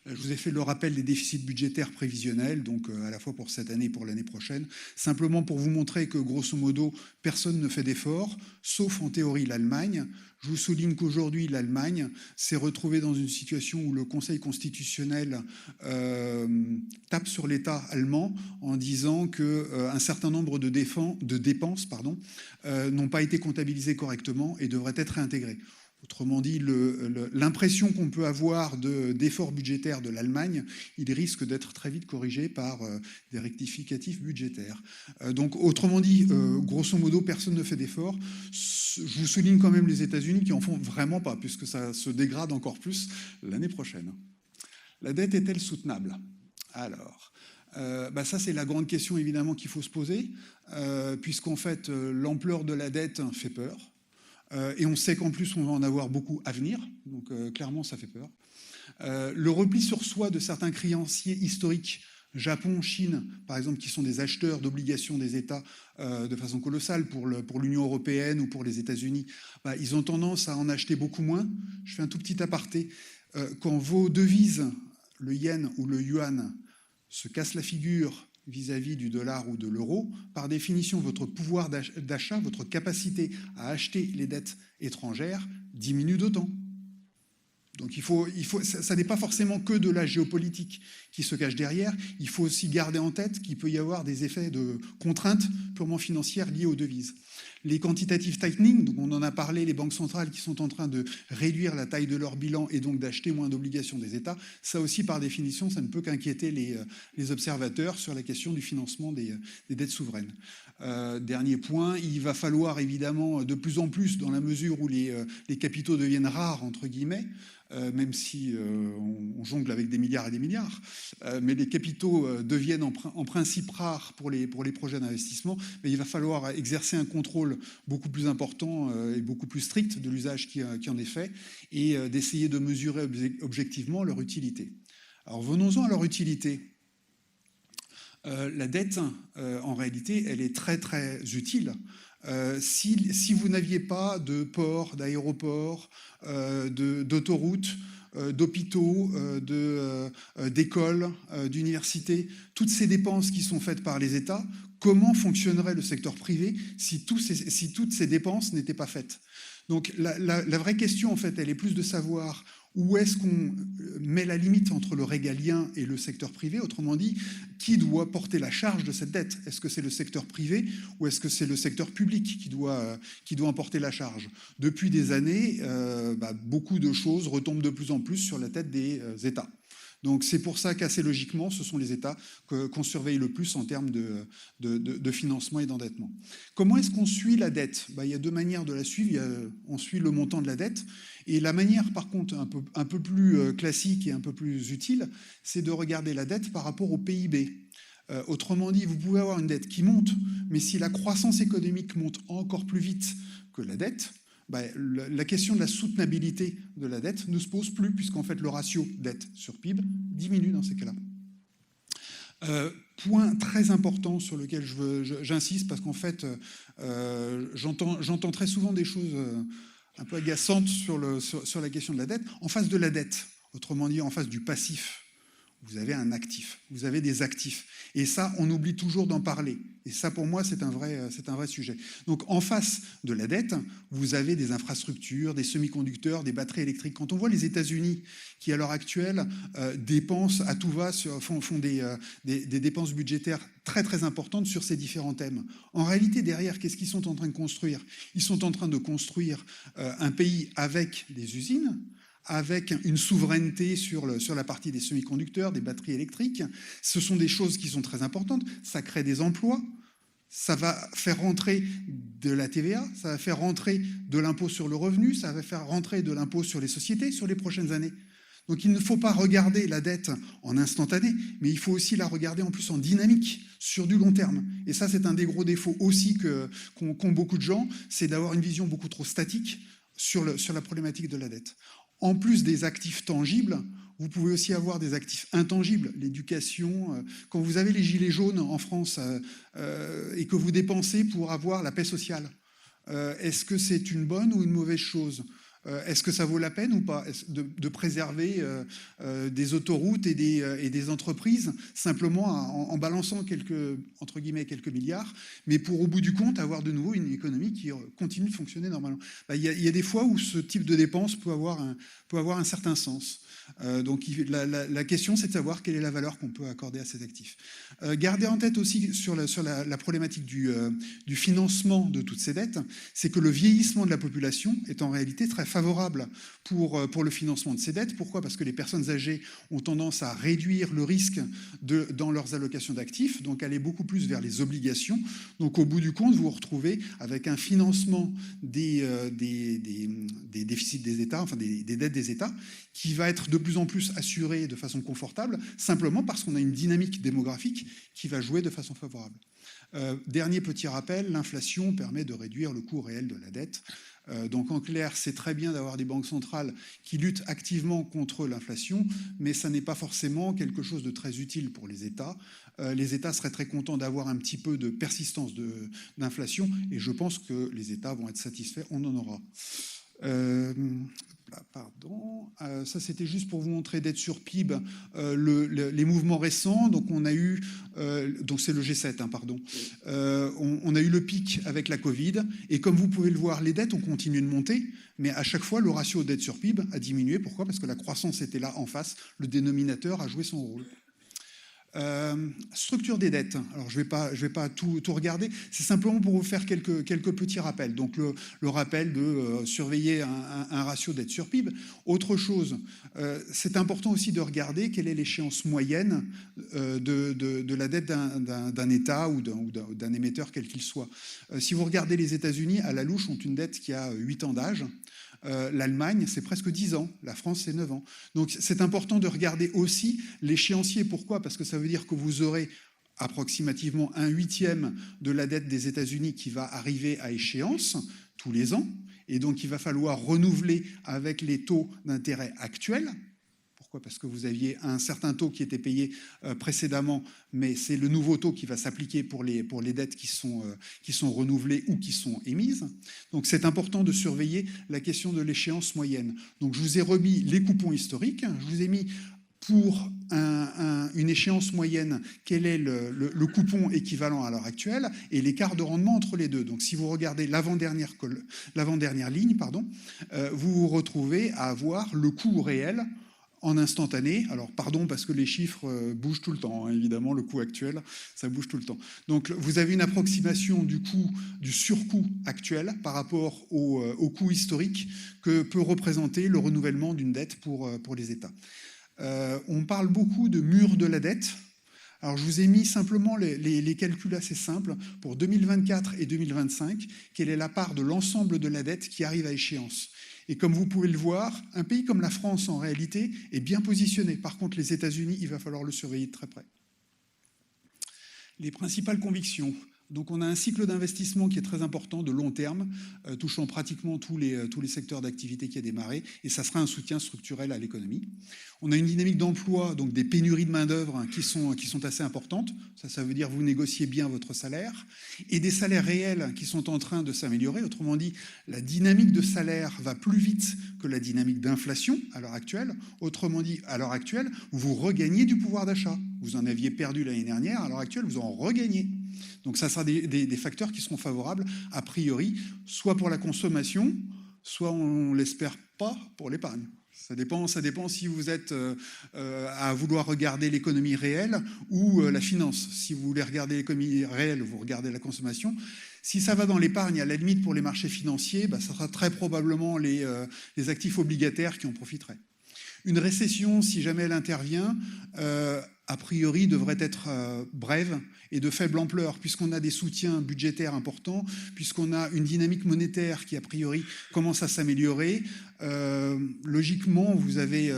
Je vous ai fait le rappel des déficits budgétaires prévisionnels, donc à la fois pour cette année et pour l'année prochaine, simplement pour vous montrer que, grosso modo, personne ne fait d'efforts, sauf en théorie l'Allemagne. Je vous souligne qu'aujourd'hui, l'Allemagne s'est retrouvée dans une situation où le Conseil constitutionnel tape sur l'État allemand en disant qu'un certain nombre de dépenses n'ont pas été comptabilisées correctement et devraient être réintégrées. Autrement dit, l'impression qu'on peut avoir d'efforts budgétaires de l'Allemagne, il risque d'être très vite corrigé par des rectificatifs budgétaires. Donc, autrement dit, grosso modo, personne ne fait d'efforts. Je vous souligne quand même les États-Unis qui en font vraiment pas, puisque ça se dégrade encore plus l'année prochaine. La dette est-elle soutenable? Alors, ça c'est la grande question évidemment qu'il faut se poser, puisqu'en fait, l'ampleur de la dette fait peur. Et on sait qu'en plus, on va en avoir beaucoup à venir. Donc, clairement, ça fait peur. Le repli sur soi de certains créanciers historiques, Japon, Chine, par exemple, qui sont des acheteurs d'obligations des États de façon colossale pour l'Union européenne ou pour les États-Unis, ils ont tendance à en acheter beaucoup moins. Je fais un tout petit aparté. Quand vos devises, le yen ou le yuan, se cassent la figure vis-à-vis du dollar ou de l'euro, par définition, votre pouvoir d'achat, votre capacité à acheter les dettes étrangères diminue d'autant. Donc ça n'est pas forcément que de la géopolitique qui se cache derrière, il faut aussi garder en tête qu'il peut y avoir des effets de contraintes purement financières liées aux devises. Les quantitative tightening, donc on en a parlé, les banques centrales qui sont en train de réduire la taille de leur bilan et donc d'acheter moins d'obligations des États, ça aussi par définition, ça ne peut qu'inquiéter les observateurs sur la question du financement des dettes souveraines. Dernier point, il va falloir évidemment de plus en plus, dans la mesure où les capitaux deviennent rares, entre guillemets, même si on jongle avec des milliards et des milliards, mais les capitaux deviennent en principe rares pour les projets d'investissement, mais il va falloir exercer un contrôle beaucoup plus important et beaucoup plus strict de l'usage qui en est fait et d'essayer de mesurer objectivement leur utilité. Alors venons-en à leur utilité. La dette, en réalité, elle est très très utile. Si vous n'aviez pas de ports, d'aéroports, d'autoroutes, d'hôpitaux, d'écoles, d'universités, toutes ces dépenses qui sont faites par les États, comment fonctionnerait le secteur privé si toutes ces dépenses n'étaient pas faites? Donc la vraie question, en fait, elle est plus de savoir où est-ce qu'on met la limite entre le régalien et le secteur privé. Autrement dit, qui doit porter la charge de cette dette? Est-ce que c'est le secteur privé ou est-ce que c'est le secteur public qui doit en porter la charge? Depuis des années, beaucoup de choses retombent de plus en plus sur la tête des États. Donc c'est pour ça qu'assez logiquement, ce sont les États qu'on surveille le plus en termes de financement et d'endettement. Comment est-ce qu'on suit la dette? Il y a deux manières de la suivre. On suit le montant de la dette. Et la manière, par contre, un peu plus classique et un peu plus utile, c'est de regarder la dette par rapport au PIB. Autrement dit, vous pouvez avoir une dette qui monte, mais si la croissance économique monte encore plus vite que la dette, la question de la soutenabilité de la dette ne se pose plus, puisqu'en fait le ratio dette sur PIB diminue dans ces cas-là. Point très important sur lequel j'insiste, parce qu'en fait j'entends très souvent des choses un peu agaçantes sur la question de la dette. En face de la dette, autrement dit en face du passif, vous avez un actif, vous avez des actifs. Et ça, on oublie toujours d'en parler. Et ça, pour moi, c'est un vrai sujet. Donc, en face de la dette, vous avez des infrastructures, des semi-conducteurs, des batteries électriques. Quand on voit les États-Unis, qui à l'heure actuelle dépensent à tout va, font des dépenses budgétaires très très importantes sur ces différents thèmes. En réalité, derrière, qu'est-ce qu'ils sont en train de construire? Ils sont en train de construire un pays avec des usines, avec une souveraineté sur la partie des semi-conducteurs, des batteries électriques. Ce sont des choses qui sont très importantes. Ça crée des emplois, ça va faire rentrer de la TVA, ça va faire rentrer de l'impôt sur le revenu, ça va faire rentrer de l'impôt sur les sociétés sur les prochaines années. Donc il ne faut pas regarder la dette en instantané, mais il faut aussi la regarder en plus en dynamique, sur du long terme. Et ça, c'est un des gros défauts aussi qu'ont beaucoup de gens, c'est d'avoir une vision beaucoup trop statique sur la problématique de la dette. En plus des actifs tangibles, vous pouvez aussi avoir des actifs intangibles, l'éducation. Quand vous avez les gilets jaunes en France et que vous dépensez pour avoir la paix sociale, est-ce que c'est une bonne ou une mauvaise chose? Est-ce que ça vaut la peine ou pas de préserver des autoroutes et des entreprises simplement en balançant entre guillemets, quelques milliards, mais pour au bout du compte avoir de nouveau une économie qui continue de fonctionner normalement? Il y a des fois où ce type de dépense peut avoir un certain sens. Donc la question, c'est de savoir quelle est la valeur qu'on peut accorder à ces actifs. Gardez en tête aussi sur la problématique du financement de toutes ces dettes, c'est que le vieillissement de la population est en réalité très favorable pour le financement de ces dettes. Pourquoi? Parce que les personnes âgées ont tendance à réduire le risque dans leurs allocations d'actifs, donc aller beaucoup plus vers les obligations. Donc au bout du compte, vous vous retrouvez avec un financement des déficits des États, enfin des dettes des États, qui va être de plus en plus assuré de façon confortable, simplement parce qu'on a une dynamique démographique qui va jouer de façon favorable. Dernier petit rappel, l'inflation permet de réduire le coût réel de la dette. Donc en clair, c'est très bien d'avoir des banques centrales qui luttent activement contre l'inflation, mais ça n'est pas forcément quelque chose de très utile pour les États. Les États seraient très contents d'avoir un petit peu de persistance d'inflation, et je pense que les États vont être satisfaits, on en aura. Pardon, ça c'était juste pour vous montrer dette sur PIB, les mouvements récents. Donc on a eu, donc c'est le G7, pardon. On a eu le pic avec la Covid, et comme vous pouvez le voir, les dettes ont continué de monter, mais à chaque fois le ratio dette sur PIB a diminué. Pourquoi? Parce que la croissance était là en face, le dénominateur a joué son rôle. Structure des dettes. Alors je vais pas tout regarder. C'est simplement pour vous faire quelques petits rappels. Donc le rappel de surveiller un ratio dette sur PIB. Autre chose, c'est important aussi de regarder quelle est l'échéance moyenne de la dette d'un État ou d'un émetteur quel qu'il soit. Si vous regardez les États-Unis, à la louche, ont une dette qui a 8 ans d'âge. L'Allemagne, c'est presque 10 ans. La France, c'est 9 ans. Donc, c'est important de regarder aussi l'échéancier. Pourquoi? Parce que ça veut dire que vous aurez approximativement 1/8 de la dette des États-Unis qui va arriver à échéance tous les ans. Et donc, il va falloir renouveler avec les taux d'intérêt actuels. Pourquoi? Parce que vous aviez un certain taux qui était payé précédemment, mais c'est le nouveau taux qui va s'appliquer pour les dettes qui sont renouvelées ou qui sont émises. Donc c'est important de surveiller la question de l'échéance moyenne. Donc je vous ai remis les coupons historiques, je vous ai mis pour une échéance moyenne, quel est le coupon équivalent à l'heure actuelle et l'écart de rendement entre les deux. Donc si vous regardez l'avant-dernière ligne, vous vous retrouvez à avoir le coût réel en instantané. Alors pardon parce que les chiffres bougent tout le temps, hein, évidemment le coût actuel ça bouge tout le temps. Donc vous avez une approximation du coût, du surcoût actuel par rapport au coût historique que peut représenter le renouvellement d'une dette pour les États. On parle beaucoup de mur de la dette. Alors je vous ai mis simplement les calculs assez simples pour 2024 et 2025, quelle est la part de l'ensemble de la dette qui arrive à échéance. Et comme vous pouvez le voir, un pays comme la France, en réalité, est bien positionné. Par contre, les États-Unis, il va falloir le surveiller de très près. Les principales convictions. Donc on a un cycle d'investissement qui est très important, de long terme, touchant pratiquement tous les secteurs d'activité qui a démarré, et ça sera un soutien structurel à l'économie. On a une dynamique d'emploi, donc des pénuries de main-d'œuvre qui sont assez importantes. Ça veut dire que vous négociez bien votre salaire, et des salaires réels qui sont en train de s'améliorer. Autrement dit, la dynamique de salaire va plus vite que la dynamique d'inflation à l'heure actuelle. Autrement dit, à l'heure actuelle, vous regagnez du pouvoir d'achat. Vous en aviez perdu l'année dernière, à l'heure actuelle, vous en regagnez. Donc ça sera des facteurs qui seront favorables, a priori, soit pour la consommation, soit on ne l'espère pas pour l'épargne. Ça dépend si vous êtes à vouloir regarder l'économie réelle ou la finance. Si vous voulez regarder l'économie réelle, vous regardez la consommation. Si ça va dans l'épargne, à la limite pour les marchés financiers, ça sera très probablement les actifs obligataires qui en profiteraient. Une récession, si jamais elle intervient, a priori devrait être brève et de faible ampleur, puisqu'on a des soutiens budgétaires importants, puisqu'on a une dynamique monétaire qui a priori commence à s'améliorer. Logiquement, vous avez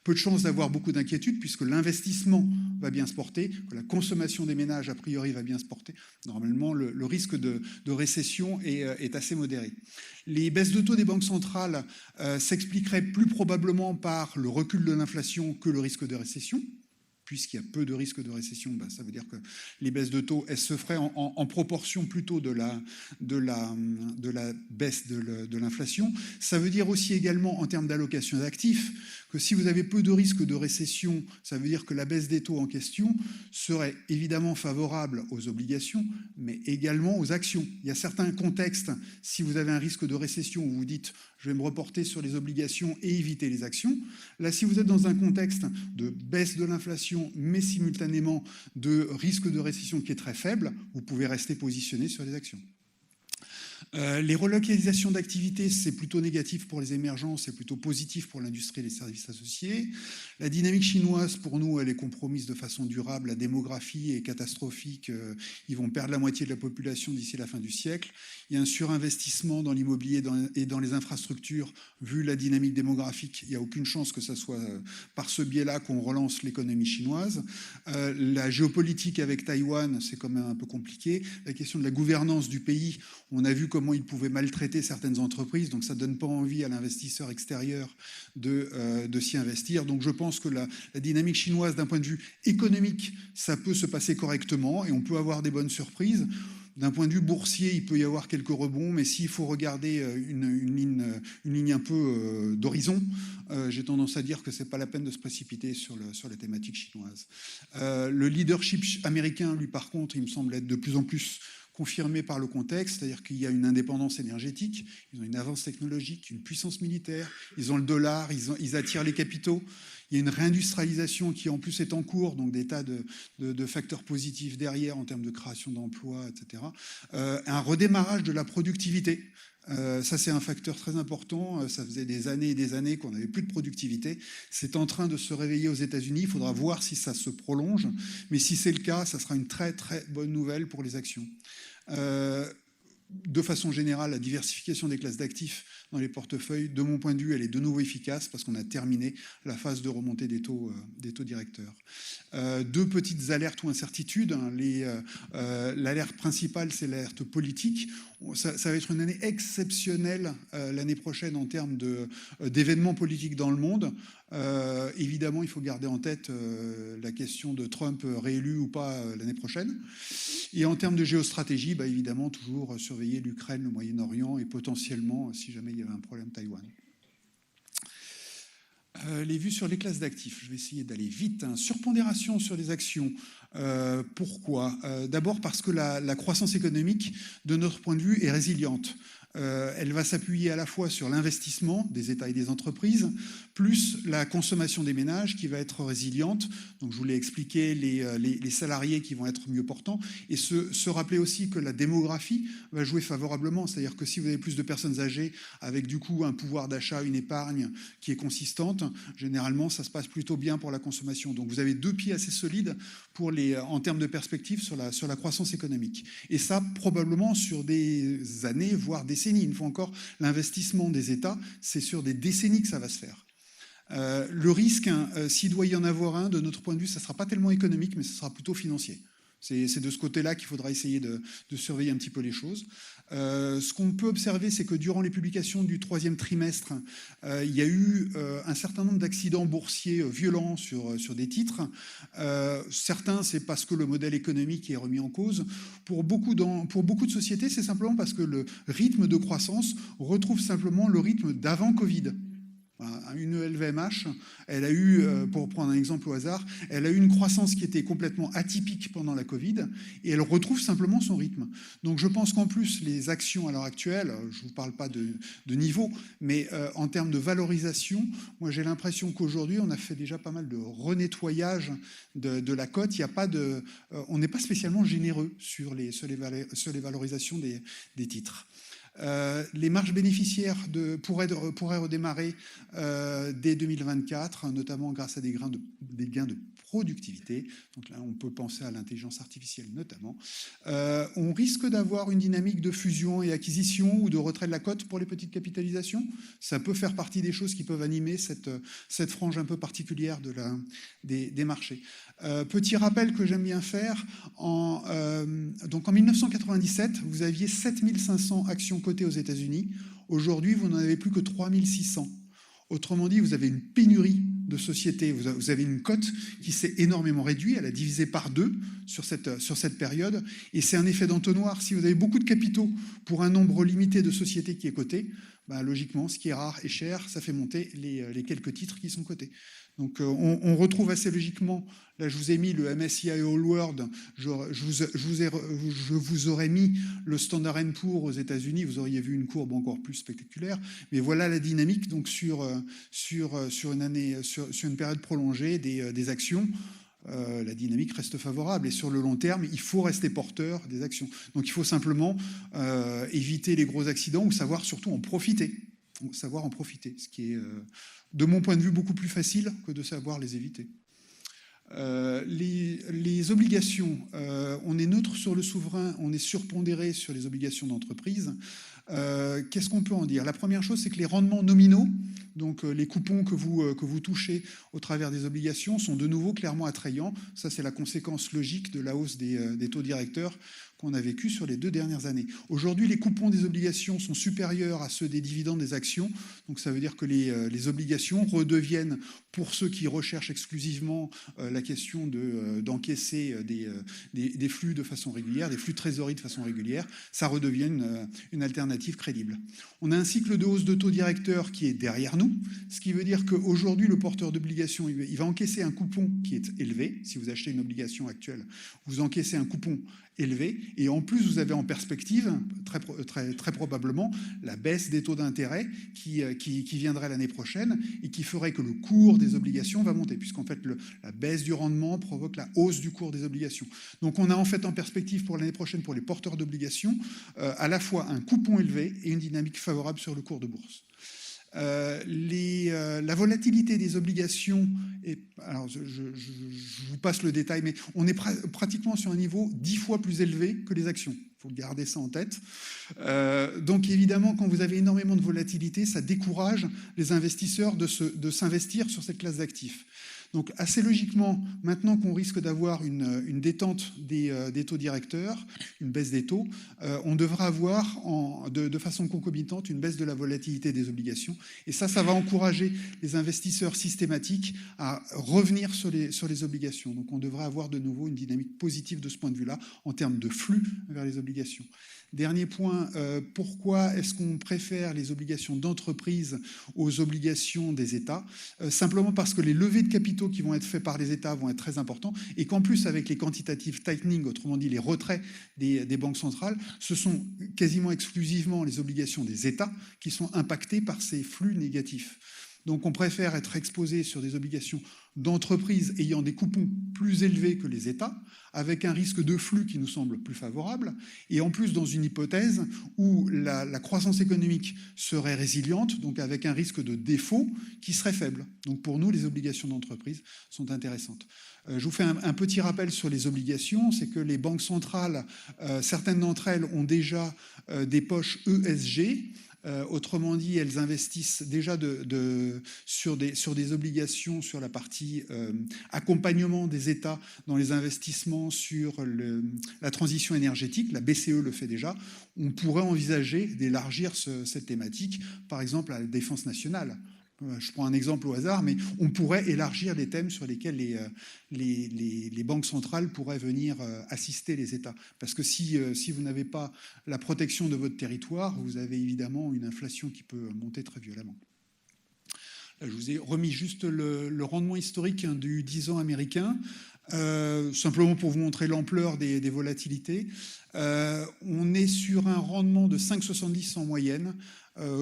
peu de chances d'avoir beaucoup d'inquiétudes, puisque l'investissement va bien se porter, que la consommation des ménages a priori va bien se porter. Normalement, le risque de récession est assez modéré. Les baisses de taux des banques centrales s'expliqueraient plus probablement par le recul de l'inflation que le risque de récession. Puisqu'il y a peu de risque de récession, ça veut dire que les baisses de taux, elles se feraient en proportion plutôt de la baisse de l'inflation. Ça veut dire aussi également en termes d'allocation d'actifs que si vous avez peu de risque de récession, ça veut dire que la baisse des taux en question serait évidemment favorable aux obligations, mais également aux actions. Il y a certains contextes, si vous avez un risque de récession où vous dites « je vais me reporter sur les obligations et éviter les actions ». Là, si vous êtes dans un contexte de baisse de l'inflation, mais simultanément de risque de récession qui est très faible, vous pouvez rester positionné sur les actions. Les relocalisations d'activités, c'est plutôt négatif pour les émergents, c'est plutôt positif pour l'industrie et les services associés. La dynamique chinoise, pour nous, elle est compromise de façon durable. La démographie est catastrophique. Ils vont perdre la moitié de la population d'ici la fin du siècle. Il y a un surinvestissement dans l'immobilier et dans les infrastructures. Vu la dynamique démographique, il n'y a aucune chance que ce soit par ce biais-là qu'on relance l'économie chinoise. La géopolitique avec Taïwan, c'est quand même un peu compliqué. La question de la gouvernance du pays, on a vu comment ils pouvaient maltraiter certaines entreprises, donc ça ne donne pas envie à l'investisseur extérieur de s'y investir. Donc je pense que la dynamique chinoise, d'un point de vue économique, ça peut se passer correctement et on peut avoir des bonnes surprises. D'un point de vue boursier, il peut y avoir quelques rebonds, mais s'il faut regarder une ligne un peu d'horizon, j'ai tendance à dire que ce n'est pas la peine de se précipiter sur la thématique chinoise. Le leadership américain, lui, par contre, il me semble être de plus en plus confirmé par le contexte, c'est-à-dire qu'il y a une indépendance énergétique, ils ont une avance technologique, une puissance militaire, ils ont le dollar, ils attirent les capitaux, il y a une réindustrialisation qui en plus est en cours, donc des tas de facteurs positifs derrière en termes de création d'emplois, etc. Un redémarrage de la productivité. Ça, c'est un facteur très important. Ça faisait des années et des années qu'on n'avait plus de productivité. C'est en train de se réveiller aux États-Unis. Il faudra voir si ça se prolonge. Mais si c'est le cas, ça sera une très, très bonne nouvelle pour les actions. De façon générale, la diversification des classes d'actifs dans les portefeuilles, de mon point de vue, elle est de nouveau efficace parce qu'on a terminé la phase de remontée des taux directeurs. Deux petites alertes ou incertitudes. L'alerte principale, c'est l'alerte politique. Ça va être une année exceptionnelle l'année prochaine en termes d'événements politiques dans le monde. Évidemment, il faut garder en tête la question de Trump réélu ou pas l'année prochaine. Et en termes de géostratégie, évidemment, toujours surveiller l'Ukraine, le Moyen-Orient et potentiellement, si jamais il y avait un problème, Taïwan. Les vues sur les classes d'actifs, je vais essayer d'aller vite. Surpondération sur les actions. Pourquoi ? D'abord parce que la croissance économique, de notre point de vue, est résiliente. Elle va s'appuyer à la fois sur l'investissement des États et des entreprises, plus la consommation des ménages qui va être résiliente. Donc je vous l'ai expliqué, les salariés qui vont être mieux portants, et se rappeler aussi que la démographie va jouer favorablement, c'est-à-dire que si vous avez plus de personnes âgées avec du coup un pouvoir d'achat, une épargne qui est consistante, généralement ça se passe plutôt bien pour la consommation. Donc vous avez deux pieds assez solides en termes de perspective sur la croissance économique. Et ça probablement sur des années, voire décennies. Une fois encore, l'investissement des États, c'est sur des décennies que ça va se faire. Le risque, s'il doit y en avoir un, de notre point de vue, ça ne sera pas tellement économique, mais ce sera plutôt financier. C'est de ce côté-là qu'il faudra essayer de surveiller un petit peu les choses. Ce qu'on peut observer, c'est que durant les publications du troisième trimestre, il y a eu un certain nombre d'accidents boursiers violents sur des titres. Certains, c'est parce que le modèle économique est remis en cause. Pour beaucoup de sociétés, c'est simplement parce que le rythme de croissance retrouve simplement le rythme d'avant Covid. Une LVMH, elle a eu, pour prendre un exemple au hasard, elle a eu une croissance qui était complètement atypique pendant la Covid et elle retrouve simplement son rythme. Donc je pense qu'en plus, les actions à l'heure actuelle, je ne vous parle pas de niveau, mais en termes de valorisation, moi j'ai l'impression qu'aujourd'hui, on a fait déjà pas mal de renettoyage de la cote. Il y a pas on n'est pas spécialement généreux sur les valorisations des titres. Les marges bénéficiaires pourraient redémarrer dès 2024, notamment grâce à des gains de productivité. Donc là, on peut penser à l'intelligence artificielle notamment. On risque d'avoir une dynamique de fusion et acquisition ou de retrait de la cote pour les petites capitalisations. Ça peut faire partie des choses qui peuvent animer cette frange un peu particulière des marchés. Petit rappel que j'aime bien faire, donc en 1997, vous aviez 7500 actions cotées aux États-Unis. Aujourd'hui, vous n'en avez plus que 3600. Autrement dit, vous avez une pénurie de sociétés. Vous avez une cote qui s'est énormément réduite. Elle a divisé par 2 sur cette période. Et c'est un effet d'entonnoir. Si vous avez beaucoup de capitaux pour un nombre limité de sociétés qui est coté, logiquement, ce qui est rare et cher, ça fait monter les quelques titres qui sont cotés. Donc on retrouve assez logiquement, là je vous ai mis le MSCI All World, je vous aurais mis le Standard & Poor's aux États-Unis, vous auriez vu une courbe encore plus spectaculaire, mais voilà la dynamique donc sur une période prolongée des actions. La dynamique reste favorable et sur le long terme, il faut rester porteur des actions. Donc il faut simplement éviter les gros accidents ou savoir surtout en profiter. Ce qui est, de mon point de vue, beaucoup plus facile que de savoir les éviter. Les obligations, on est neutre sur le souverain, on est surpondéré sur les obligations d'entreprise. Qu'est-ce qu'on peut en dire ? La première chose, c'est que les rendements nominaux, donc les coupons que vous touchez au travers des obligations, sont de nouveau clairement attrayants. Ça, c'est la conséquence logique de la hausse des taux directeurs qu'on a vécu sur les 2 dernières années. Aujourd'hui, les coupons des obligations sont supérieurs à ceux des dividendes des actions. Donc ça veut dire que les obligations redeviennent, pour ceux qui recherchent exclusivement la question d'encaisser des flux de façon régulière, des flux de trésorerie de façon régulière, ça redevient une alternative crédible. On a un cycle de hausse de taux directeurs qui est derrière nous, ce qui veut dire qu'aujourd'hui, le porteur d'obligation, il va encaisser un coupon qui est élevé. Si vous achetez une obligation actuelle, vous encaissez un coupon élevé, et en plus vous avez en perspective très probablement la baisse des taux d'intérêt qui viendrait l'année prochaine et qui ferait que le cours des obligations va monter, puisqu'en fait la baisse du rendement provoque la hausse du cours des obligations. Donc on a en fait en perspective pour l'année prochaine pour les porteurs d'obligations à la fois un coupon élevé et une dynamique favorable sur le cours de bourse. La volatilité des obligations, alors je vous passe le détail, mais on est pratiquement sur un niveau 10 fois plus élevé que les actions. Il faut garder ça en tête. Donc évidemment, quand vous avez énormément de volatilité, ça décourage les investisseurs de s'investir sur cette classe d'actifs. Donc assez logiquement, maintenant qu'on risque d'avoir une détente des taux directeurs, une baisse des taux, on devra avoir de façon concomitante une baisse de la volatilité des obligations. Et ça va encourager les investisseurs systématiques à revenir sur les obligations. Donc on devrait avoir de nouveau une dynamique positive de ce point de vue-là en termes de flux vers les obligations. Dernier point, pourquoi est-ce qu'on préfère les obligations d'entreprise aux obligations des États? Simplement parce que les levées de capitaux qui vont être faits par les États vont être très importants et qu'en plus, avec les quantitative tightening, autrement dit les retraits des banques centrales, ce sont quasiment exclusivement les obligations des États qui sont impactées par ces flux négatifs. Donc on préfère être exposé sur des obligations d'entreprises ayant des coupons plus élevés que les États, avec un risque de flux qui nous semble plus favorable, et en plus dans une hypothèse où la croissance économique serait résiliente, donc avec un risque de défaut qui serait faible. Donc pour nous, les obligations d'entreprise sont intéressantes. Je vous fais un petit rappel sur les obligations, c'est que les banques centrales, certaines d'entre elles ont déjà des poches ESG. Autrement dit, elles investissent déjà sur des obligations sur la partie accompagnement des États dans les investissements sur la transition énergétique. La BCE le fait déjà. On pourrait envisager d'élargir cette thématique, par exemple à la défense nationale. Je prends un exemple au hasard, mais on pourrait élargir les thèmes sur lesquels les banques centrales pourraient venir assister les États. Parce que si vous n'avez pas la protection de votre territoire, vous avez évidemment une inflation qui peut monter très violemment. Là, je vous ai remis juste le rendement historique du 10 ans américain, simplement pour vous montrer l'ampleur des volatilités. On est sur un rendement de 5,70 en moyenne.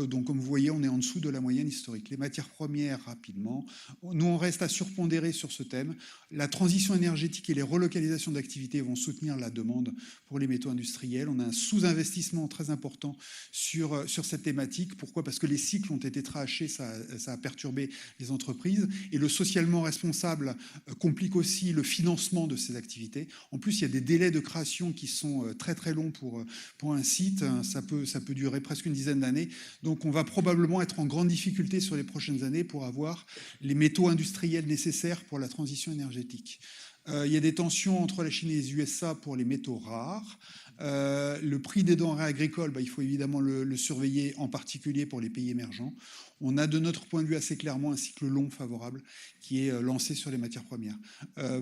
Donc, comme vous voyez, on est en dessous de la moyenne historique. Les matières premières, rapidement. Nous, on reste à surpondérer sur ce thème. La transition énergétique et les relocalisations d'activités vont soutenir la demande pour les métaux industriels. On a un sous-investissement très important sur cette thématique. Pourquoi? Parce que les cycles ont été très hachés, ça a perturbé les entreprises. Et le socialement responsable complique aussi le financement de ces activités. En plus, il y a des délais de création qui sont très très longs pour un site. Ça peut durer presque une dizaine d'années. Donc on va probablement être en grande difficulté sur les prochaines années pour avoir les métaux industriels nécessaires pour la transition énergétique. Il y a des tensions entre la Chine et les USA pour les métaux rares. Le prix des denrées agricoles, il faut évidemment le surveiller, en particulier pour les pays émergents. On a de notre point de vue assez clairement un cycle long favorable qui est lancé sur les matières premières.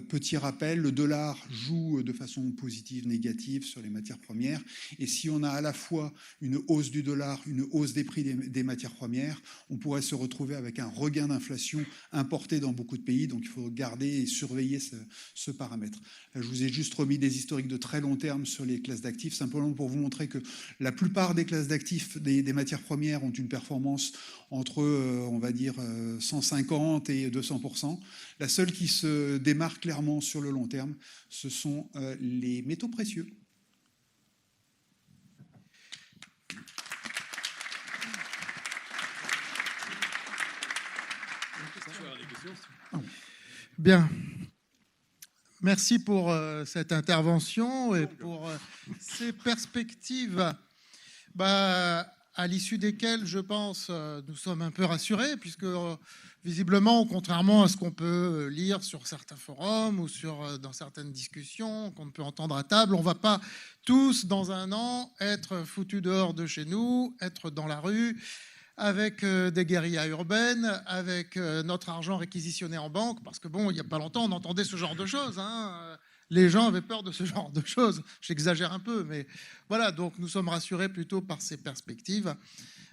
Petit rappel, le dollar joue de façon positive, négative sur les matières premières. Et si on a à la fois une hausse du dollar, une hausse des prix des matières premières, on pourrait se retrouver avec un regain d'inflation importé dans beaucoup de pays. Donc il faut garder et surveiller ce paramètre. Là, je vous ai juste remis des historiques de très long terme sur les classes d'actifs, simplement pour vous montrer que la plupart des classes d'actifs des matières premières ont une performance entre, on va dire, 150 et 200%. La seule qui se démarque clairement sur le long terme, ce sont les métaux précieux. Bien. Merci pour cette intervention et pour ces perspectives à l'issue desquelles, je pense, nous sommes un peu rassurés, puisque visiblement, contrairement à ce qu'on peut lire sur certains forums ou dans certaines discussions qu'on peut entendre à table, on ne va pas tous, dans un an, être foutus dehors de chez nous, être dans la rue, avec des guérillas urbaines, avec notre argent réquisitionné en banque, parce que bon, il n'y a pas longtemps, on entendait ce genre de choses. Les gens avaient peur de ce genre de choses. J'exagère un peu, mais voilà. Donc nous sommes rassurés plutôt par ces perspectives,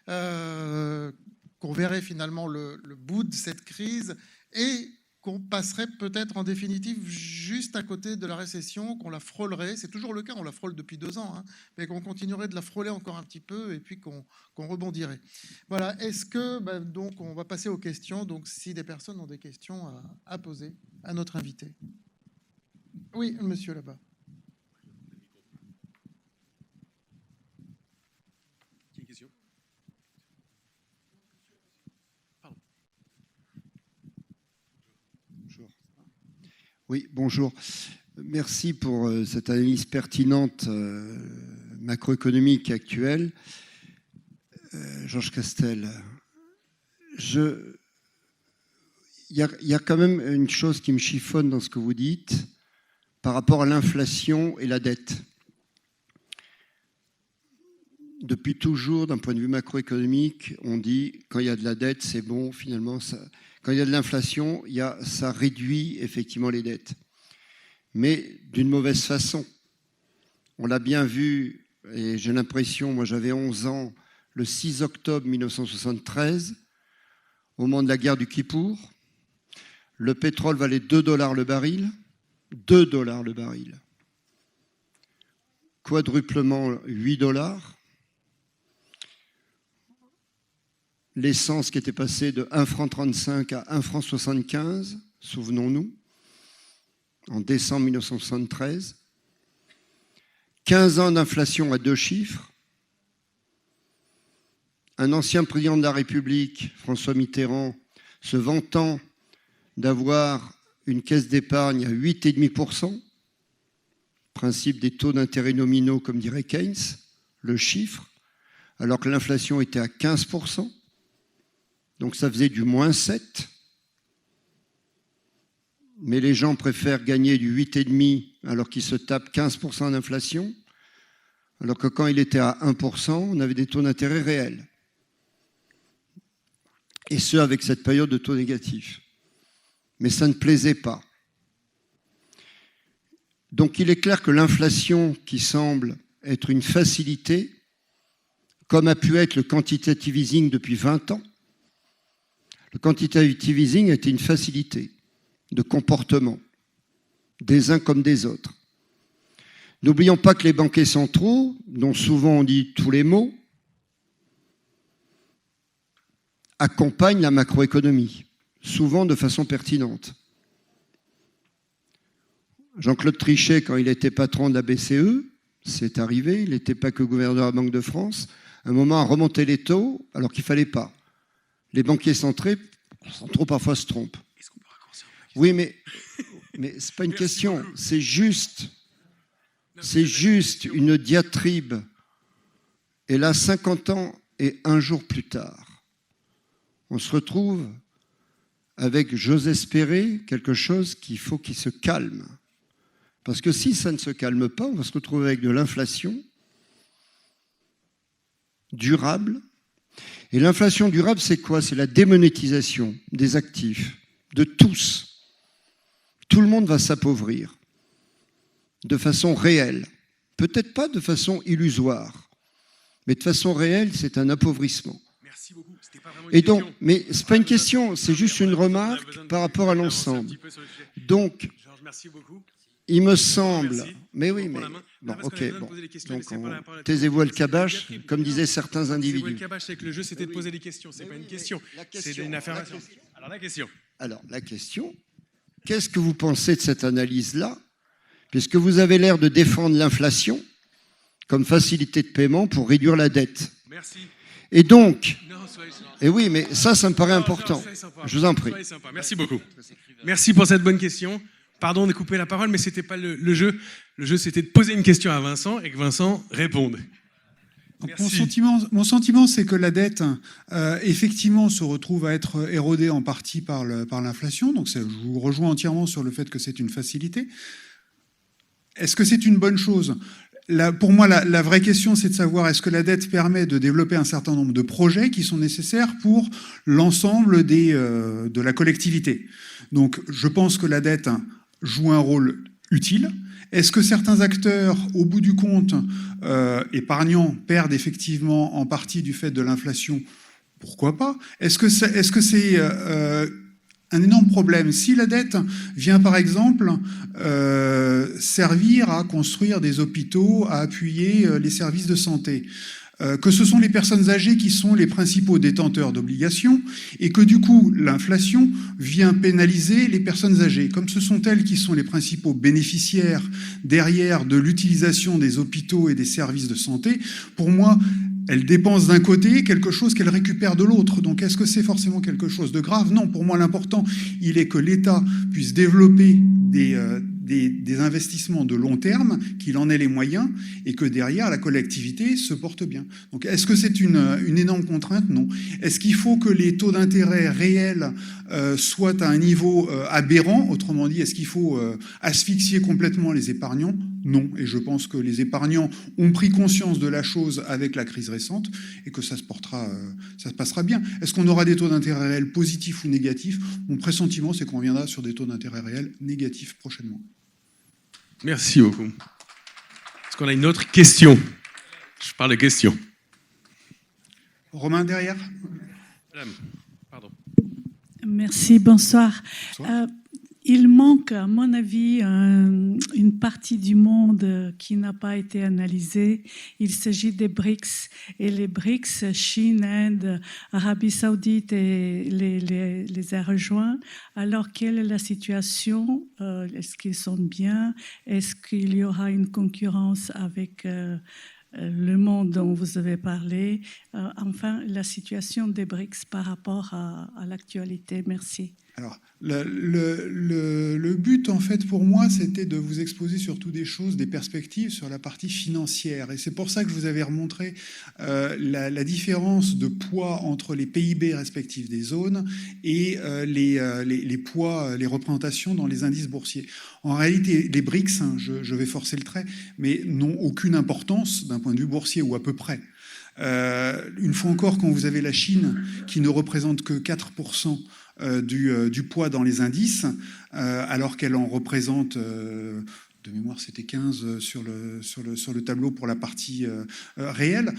qu'on verrait finalement le bout de cette crise et qu'on passerait peut-être en définitive juste à côté de la récession, qu'on la frôlerait. C'est toujours le cas, on la frôle depuis 2 ans, mais qu'on continuerait de la frôler encore un petit peu et puis qu'on rebondirait. Voilà. Est-ce que donc on va passer aux questions. Donc si des personnes ont des questions à poser à notre invité. Oui, monsieur là-bas. Qui a une question? Pardon. Bonjour. Oui, bonjour. Merci pour cette analyse pertinente macroéconomique actuelle. Georges Castel, il y a quand même une chose qui me chiffonne dans ce que vous dites par rapport à l'inflation et la dette. Depuis toujours, d'un point de vue macroéconomique, on dit quand il y a de la dette, c'est bon, finalement, quand il y a de l'inflation, ça réduit effectivement les dettes. Mais d'une mauvaise façon. On l'a bien vu, et j'ai l'impression, moi j'avais 11 ans, le 6 octobre 1973, au moment de la guerre du Kippour, le pétrole valait $2 le baril, $2 le baril. Quadruplement $8. L'essence qui était passée de 1,35 franc à 1,75 franc, souvenons-nous, en décembre 1973. 15 ans d'inflation à 2 chiffres. Un ancien président de la République, François Mitterrand, se vantant d'avoir une caisse d'épargne à 8,5%, principe des taux d'intérêt nominaux, comme dirait Keynes, le chiffre, alors que l'inflation était à 15%. Donc ça faisait du -7. Mais les gens préfèrent gagner du 8,5 alors qu'ils se tapent 15% d'inflation, alors que quand il était à 1%, on avait des taux d'intérêt réels. Et ce, avec cette période de taux négatifs. Mais ça ne plaisait pas. Donc il est clair que l'inflation, qui semble être une facilité, comme a pu être le quantitative easing depuis 20 ans, le quantitative easing a été une facilité de comportement, des uns comme des autres. N'oublions pas que les banquiers centraux, dont souvent on dit tous les mots, accompagnent la macroéconomie, souvent de façon pertinente. Jean-Claude Trichet, quand il était patron de la BCE, c'est arrivé, il n'était pas que gouverneur de la Banque de France, à un moment a remonté les taux alors qu'il ne fallait pas. Les banquiers centraux parfois se trompent. Est-ce qu'on peut raccourcir un peu la question ? Oui, mais ce n'est pas une question, c'est juste une diatribe. Et là, 50 ans et un jour plus tard, on se retrouve avec, j'ose espérer, quelque chose qu'il faut qu'il se calme. Parce que si ça ne se calme pas, on va se retrouver avec de l'inflation durable. Et l'inflation durable, c'est quoi? C'est la démonétisation des actifs, de tous. Tout le monde va s'appauvrir de façon réelle. Peut-être pas de façon illusoire, mais de façon réelle, c'est un appauvrissement. Merci beaucoup. C'était pas vraiment une Et donc, question. mais c'est pas une question, c'est juste une remarque par rapport à l'ensemble. Donc, Georges, merci beaucoup. il me semble, Merci. mais oui, Pour mais la main. bon, Non, parce qu'on ok, avait besoin de bon. poser des questions, Donc, laissez pas la parole à taisez-vous le tout le monde. cabache, C'est une comme disaient certains C'est individus. le cabache avec le jeu, c'était de poser des questions. C'est pas une question. C'est une affirmation. Alors la question. Alors, la question, qu'est-ce que vous pensez de cette analyse-là? Puisque vous avez l'air de défendre l'inflation comme facilité de paiement pour réduire la dette. Merci. Et donc, Non, soyez sympa. et oui, mais ça me paraît important. Soyez sympa. Je vous en prie. Soyez sympa. Merci beaucoup. Merci pour cette bonne question. Pardon de couper la parole, mais c'était pas le jeu. Le jeu, c'était de poser une question à Vincent et que Vincent réponde. Donc, Merci. mon sentiment, c'est que la dette, effectivement, se retrouve à être érodée en partie par l'inflation. Donc, je vous rejoins entièrement sur le fait que c'est une facilité. Est-ce que c'est une bonne chose? Pour moi, la vraie question, c'est de savoir est-ce que la dette permet de développer un certain nombre de projets qui sont nécessaires pour l'ensemble de la collectivité. Donc, je pense que la dette joue un rôle utile. Est-ce que certains acteurs, au bout du compte, épargnants, perdent effectivement en partie du fait de l'inflation? Pourquoi pas? Est-ce que c'est un énorme problème? Si la dette vient, par exemple, servir à construire des hôpitaux, à appuyer les services de santé, que ce sont les personnes âgées qui sont les principaux détenteurs d'obligations et que du coup l'inflation vient pénaliser les personnes âgées, comme ce sont elles qui sont les principaux bénéficiaires derrière de l'utilisation des hôpitaux et des services de santé, pour moi, elles dépensent d'un côté quelque chose qu'elles récupèrent de l'autre. Donc est-ce que c'est forcément quelque chose de grave? Non, pour moi l'important, il est que l'État puisse développer des des investissements de long terme, qu'il en ait les moyens et que derrière, la collectivité se porte bien. Donc, est-ce que c'est une énorme contrainte? Non. Est-ce qu'il faut que les taux d'intérêt réels soient à un niveau aberrant? Autrement dit, est-ce qu'il faut asphyxier complètement les épargnants? Non. Et je pense que les épargnants ont pris conscience de la chose avec la crise récente et que ça se passera bien. Est-ce qu'on aura des taux d'intérêt réels positifs ou négatifs? Mon pressentiment, c'est qu'on reviendra sur des taux d'intérêt réels négatifs prochainement. Merci beaucoup. Est-ce qu'on a une autre question? Je parle de questions. Romain, derrière. Madame, pardon. Merci, bonsoir. Bonsoir. Il manque, à mon avis, une partie du monde qui n'a pas été analysée. Il s'agit des BRICS. Et les BRICS, Chine, Inde, Arabie Saoudite les a rejoints. Alors, quelle est la situation? Est-ce qu'ils sont bien? Est-ce qu'il y aura une concurrence avec le monde dont vous avez parlé? Enfin, la situation des BRICS par rapport à l'actualité. Merci. Alors, le but, en fait, pour moi, c'était de vous exposer surtout des choses, des perspectives sur la partie financière. Et c'est pour ça que je vous avais remontré la différence de poids entre les PIB respectifs des zones et les poids, les représentations dans les indices boursiers. En réalité, les BRICS, hein, je vais forcer le trait, mais n'ont aucune importance d'un point de vue boursier, ou à peu près. Une fois encore, quand vous avez la Chine qui ne représente que 4% du poids dans les indices, alors qu'elle en représente, de mémoire c'était 15 sur le tableau pour la partie réelle,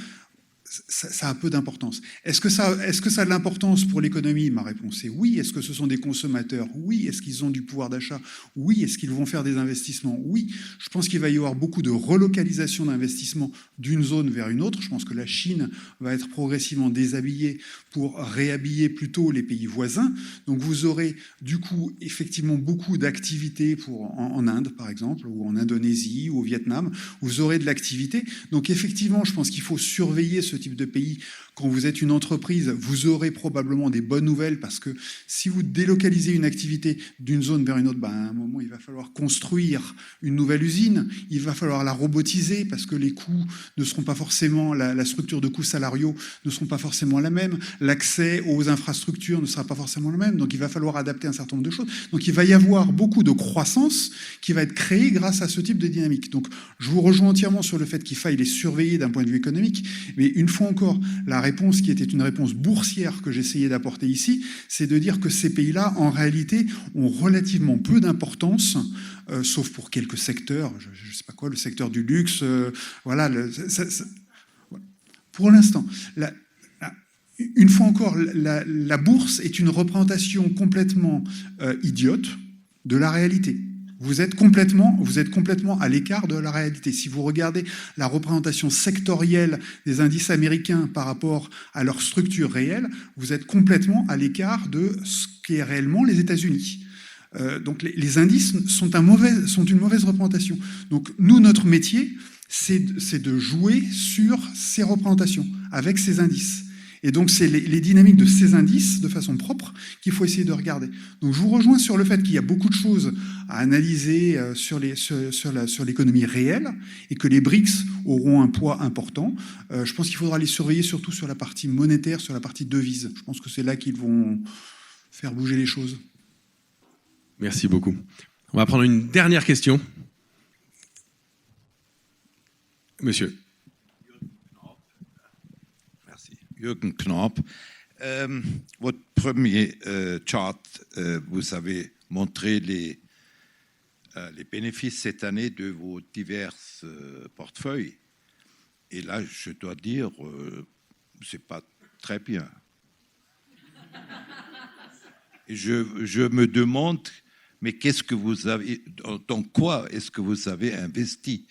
ça a peu d'importance. Est-ce que ça a de l'importance pour l'économie? Ma réponse est oui. Est-ce que ce sont des consommateurs? Oui. Est-ce qu'ils ont du pouvoir d'achat? Oui. Est-ce qu'ils vont faire des investissements? Oui. Je pense qu'il va y avoir beaucoup de relocalisation d'investissements d'une zone vers une autre. Je pense que la Chine va être progressivement déshabillée pour réhabiller plutôt les pays voisins. Donc vous aurez du coup effectivement beaucoup d'activités en Inde par exemple, ou en Indonésie, ou au Vietnam. Vous aurez de l'activité. Donc effectivement, je pense qu'il faut surveiller ce type de pays. Quand vous êtes une entreprise, vous aurez probablement des bonnes nouvelles parce que si vous délocalisez une activité d'une zone vers une autre, à un moment, il va falloir construire une nouvelle usine, il va falloir la robotiser parce que les coûts ne seront pas forcément, la structure de coûts salariaux ne seront pas forcément la même, l'accès aux infrastructures ne sera pas forcément le même, donc il va falloir adapter un certain nombre de choses. Donc il va y avoir beaucoup de croissance qui va être créée grâce à ce type de dynamique. Donc je vous rejoins entièrement sur le fait qu'il faille les surveiller d'un point de vue économique, mais une fois encore, la réponse qui était une réponse boursière que j'essayais d'apporter ici, c'est de dire que ces pays-là, en réalité, ont relativement peu d'importance, sauf pour quelques secteurs, je ne sais pas quoi, le secteur du luxe, voilà. Pour l'instant, une fois encore, la bourse est une représentation complètement idiote de la réalité. Vous êtes complètement à l'écart de la réalité. Si vous regardez la représentation sectorielle des indices américains par rapport à leur structure réelle, vous êtes complètement à l'écart de ce qu'est réellement les États-Unis. Donc les indices sont une mauvaise représentation. Donc nous, notre métier, c'est de jouer sur ces représentations, avec ces indices. Et donc, c'est les dynamiques de ces indices, de façon propre, qu'il faut essayer de regarder. Donc, je vous rejoins sur le fait qu'il y a beaucoup de choses à analyser sur l'économie réelle et que les BRICS auront un poids important. Je pense qu'il faudra les surveiller surtout sur la partie monétaire, sur la partie devise. Je pense que c'est là qu'ils vont faire bouger les choses. Merci beaucoup. On va prendre une dernière question. Monsieur. Jürgen Knorp. Votre premier chart, vous avez montré les bénéfices cette année de vos divers portefeuilles. Et là, je dois dire, c'est pas très bien. Et je me demande, mais qu'est-ce que vous avez, dans quoi est-ce que vous avez investi?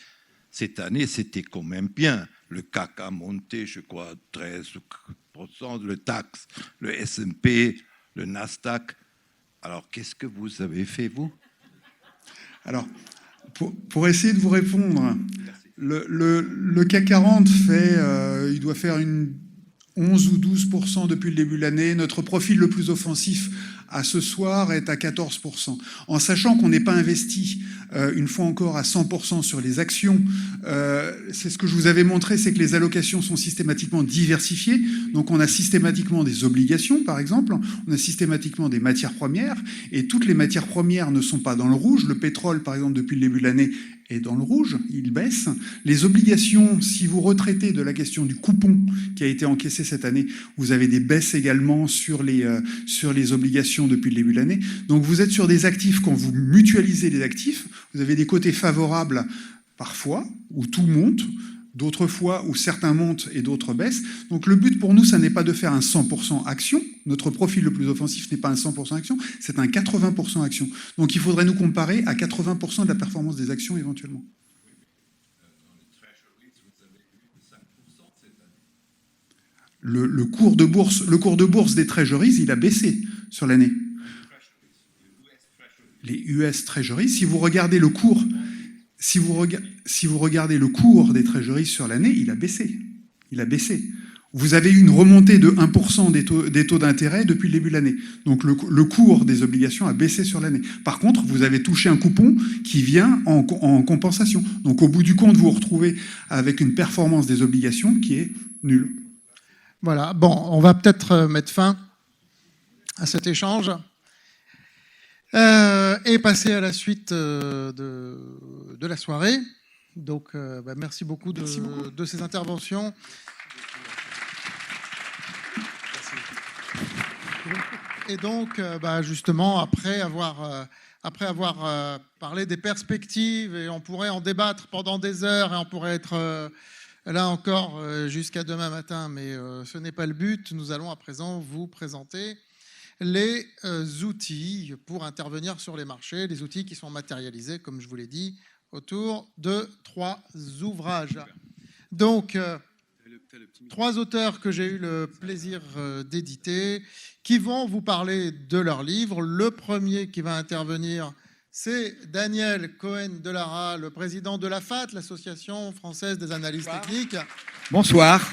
Cette année, c'était quand même bien. Le CAC a monté, je crois, 13%, le DAX, le S&P, le Nasdaq. Alors, qu'est-ce que vous avez fait, vous? Alors, pour essayer de vous répondre, le CAC 40 il doit faire 11 ou 12% depuis le début de l'année. Notre profil le plus offensif à ce soir est à 14%. En sachant qu'on n'est pas investi, une fois encore, à 100% sur les actions, c'est ce que je vous avais montré, c'est que les allocations sont systématiquement diversifiées. Donc on a systématiquement des obligations, par exemple, on a systématiquement des matières premières, et toutes les matières premières ne sont pas dans le rouge. Le pétrole, par exemple, depuis le début de l'année, est dans le rouge, il baisse. Les obligations, si vous retraitez de la question du coupon qui a été encaissé cette année, vous avez des baisses également sur les obligations depuis le début de l'année. Donc vous êtes sur des actifs, quand vous mutualisez les actifs, vous avez des côtés favorables parfois, où tout monte, d'autres fois où certains montent et d'autres baissent. Donc le but pour nous, ça n'est pas de faire un 100% action. Notre profil le plus offensif n'est pas un 100% action, c'est un 80% action. Donc il faudrait nous comparer à 80% de la performance des actions éventuellement. Le cours de bourse des treasuries, il a baissé sur l'année. Les US Treasuries, si vous regardez le cours... Si vous regardez le cours des treasuries sur l'année, il a baissé. Il a baissé. Vous avez eu une remontée de 1% des taux d'intérêt depuis le début de l'année. Donc le cours des obligations a baissé sur l'année. Par contre, vous avez touché un coupon qui vient en compensation. Donc au bout du compte, vous vous retrouvez avec une performance des obligations qui est nulle. Voilà, bon, on va peut-être mettre fin à cet échange. Et passer à la suite de la soirée. Donc, merci beaucoup de ces interventions. Et donc, justement, après avoir parlé des perspectives, et on pourrait en débattre pendant des heures, et on pourrait être là encore jusqu'à demain matin, mais ce n'est pas le but. Nous allons à présent vous présenter les outils pour intervenir sur les marchés, les outils qui sont matérialisés, comme je vous l'ai dit, autour de 3 ouvrages. Donc, 3 auteurs que j'ai eu le plaisir d'éditer, qui vont vous parler de leurs livres. Le premier qui va intervenir, c'est Daniel Cohen-Delara, le président de l'AFAT, l'Association française des analystes techniques. Bonsoir.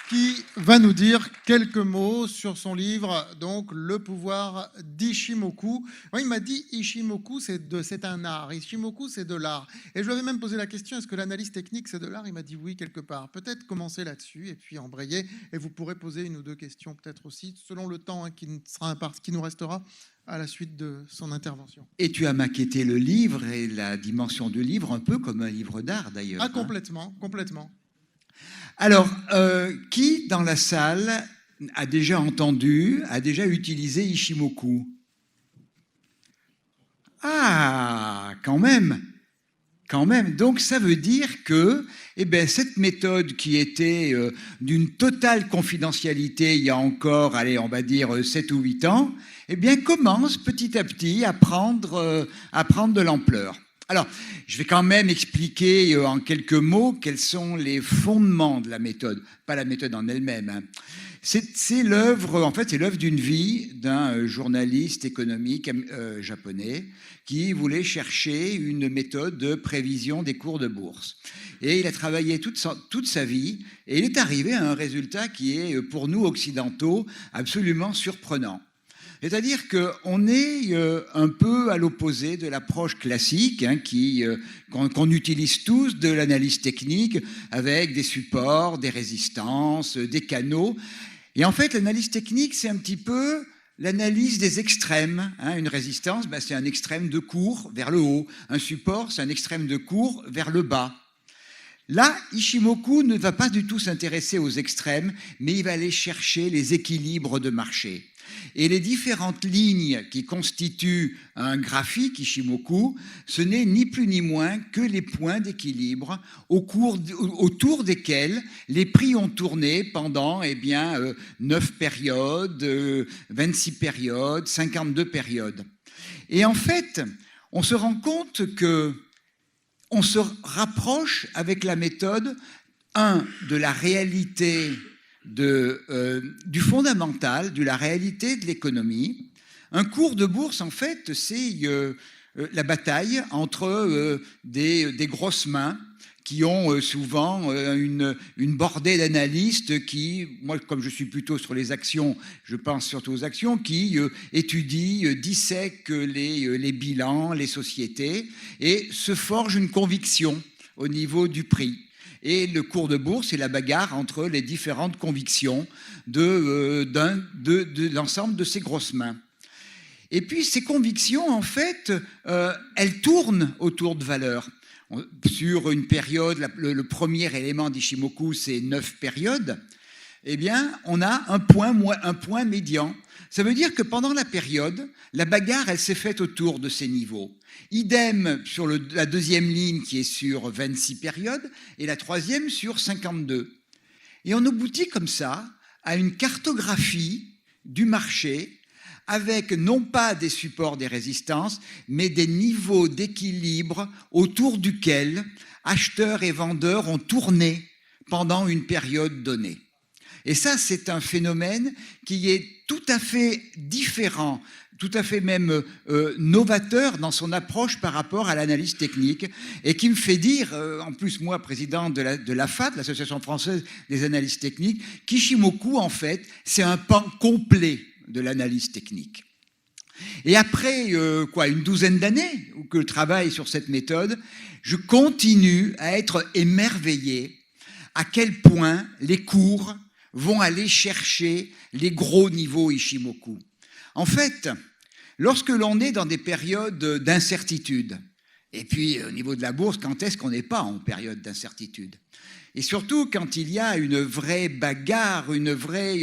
Qui va nous dire quelques mots sur son livre, donc Le pouvoir d'Ishimoku. Moi, il m'a dit Ishimoku, c'est un art. Ishimoku, c'est de l'art. Et je lui avais même posé la question, est-ce que l'analyse technique, c'est de l'art? Il m'a dit oui, quelque part. Peut-être commencer là-dessus et puis embrayer. Et vous pourrez poser 1 ou 2 questions, peut-être aussi, selon le temps qui nous restera à la suite de son intervention. Et tu as maquetté le livre et la dimension du livre un peu comme un livre d'art, d'ailleurs. Ah, complètement, complètement. Alors, qui dans la salle a déjà entendu, a déjà utilisé Ishimoku? Ah, quand même. Donc, ça veut dire que cette méthode qui était d'une totale confidentialité il y a encore, allez, on va dire 7 ou 8 ans, commence petit à petit à prendre de l'ampleur. Alors, je vais quand même expliquer en quelques mots quels sont les fondements de la méthode, pas la méthode en elle-même. C'est l'œuvre, en fait, c'est l'œuvre d'une vie d'un journaliste économique japonais qui voulait chercher une méthode de prévision des cours de bourse. Et il a travaillé toute sa vie et il est arrivé à un résultat qui est, pour nous occidentaux, absolument surprenant. C'est-à-dire qu'on est un peu à l'opposé de l'approche classique qu'on utilise tous de l'analyse technique avec des supports, des résistances, des canaux. Et en fait, l'analyse technique, c'est un petit peu l'analyse des extrêmes. Une résistance, c'est un extrême de cours vers le haut. Un support, c'est un extrême de cours vers le bas. Là, Ishimoku ne va pas du tout s'intéresser aux extrêmes, mais il va aller chercher les équilibres de marché. Et les différentes lignes qui constituent un graphique Ishimoku, ce n'est ni plus ni moins que les points d'équilibre autour desquels les prix ont tourné pendant 9 périodes, 26 périodes, 52 périodes. Et en fait, on se rend compte qu'on se rapproche avec la méthode, de la réalité du fondamental, de la réalité de l'économie. Un cours de bourse, en fait, c'est la bataille entre des grosses mains qui ont souvent une bordée d'analystes qui, moi comme je suis plutôt sur les actions, je pense surtout aux actions, qui étudient, dissèquent les bilans, les sociétés, et se forgent une conviction au niveau du prix. Et le cours de bourse, c'est la bagarre entre les différentes convictions de l'ensemble de ces grosses mains. Et puis ces convictions, en fait, elles tournent autour de valeurs. Sur une période, le premier élément d'Ishimoku, c'est 9 périodes, eh bien, on a un point médian. Ça veut dire que pendant la période, la bagarre, elle s'est faite autour de ces niveaux. Idem sur la deuxième ligne qui est sur 26 périodes et la troisième sur 52. Et on aboutit comme ça à une cartographie du marché avec non pas des supports, des résistances, mais des niveaux d'équilibre autour duquel acheteurs et vendeurs ont tourné pendant une période donnée. Et ça, c'est un phénomène qui est tout à fait différent, tout à fait même novateur dans son approche par rapport à l'analyse technique, et qui me fait dire, en plus moi, président de l'AFAT, l'Association française des analyses techniques, qu'Ishimoku, en fait, c'est un pan complet de l'analyse technique. Et après une douzaine d'années que je travaille sur cette méthode, je continue à être émerveillé à quel point les cours vont aller chercher les gros niveaux Ishimoku. En fait, lorsque l'on est dans des périodes d'incertitude, et puis au niveau de la bourse, quand est-ce qu'on n'est pas en période d'incertitude? Et surtout quand il y a une vraie bagarre, une vraie...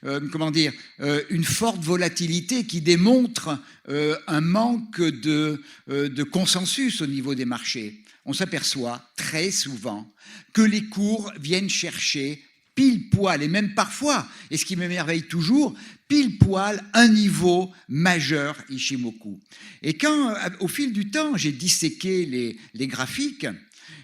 une forte volatilité qui démontre un manque de consensus au niveau des marchés. On s'aperçoit très souvent que les cours viennent chercher pile poil, et même parfois, et ce qui m'émerveille toujours, pile poil un niveau majeur Ishimoku. Et quand, au fil du temps, j'ai disséqué les graphiques,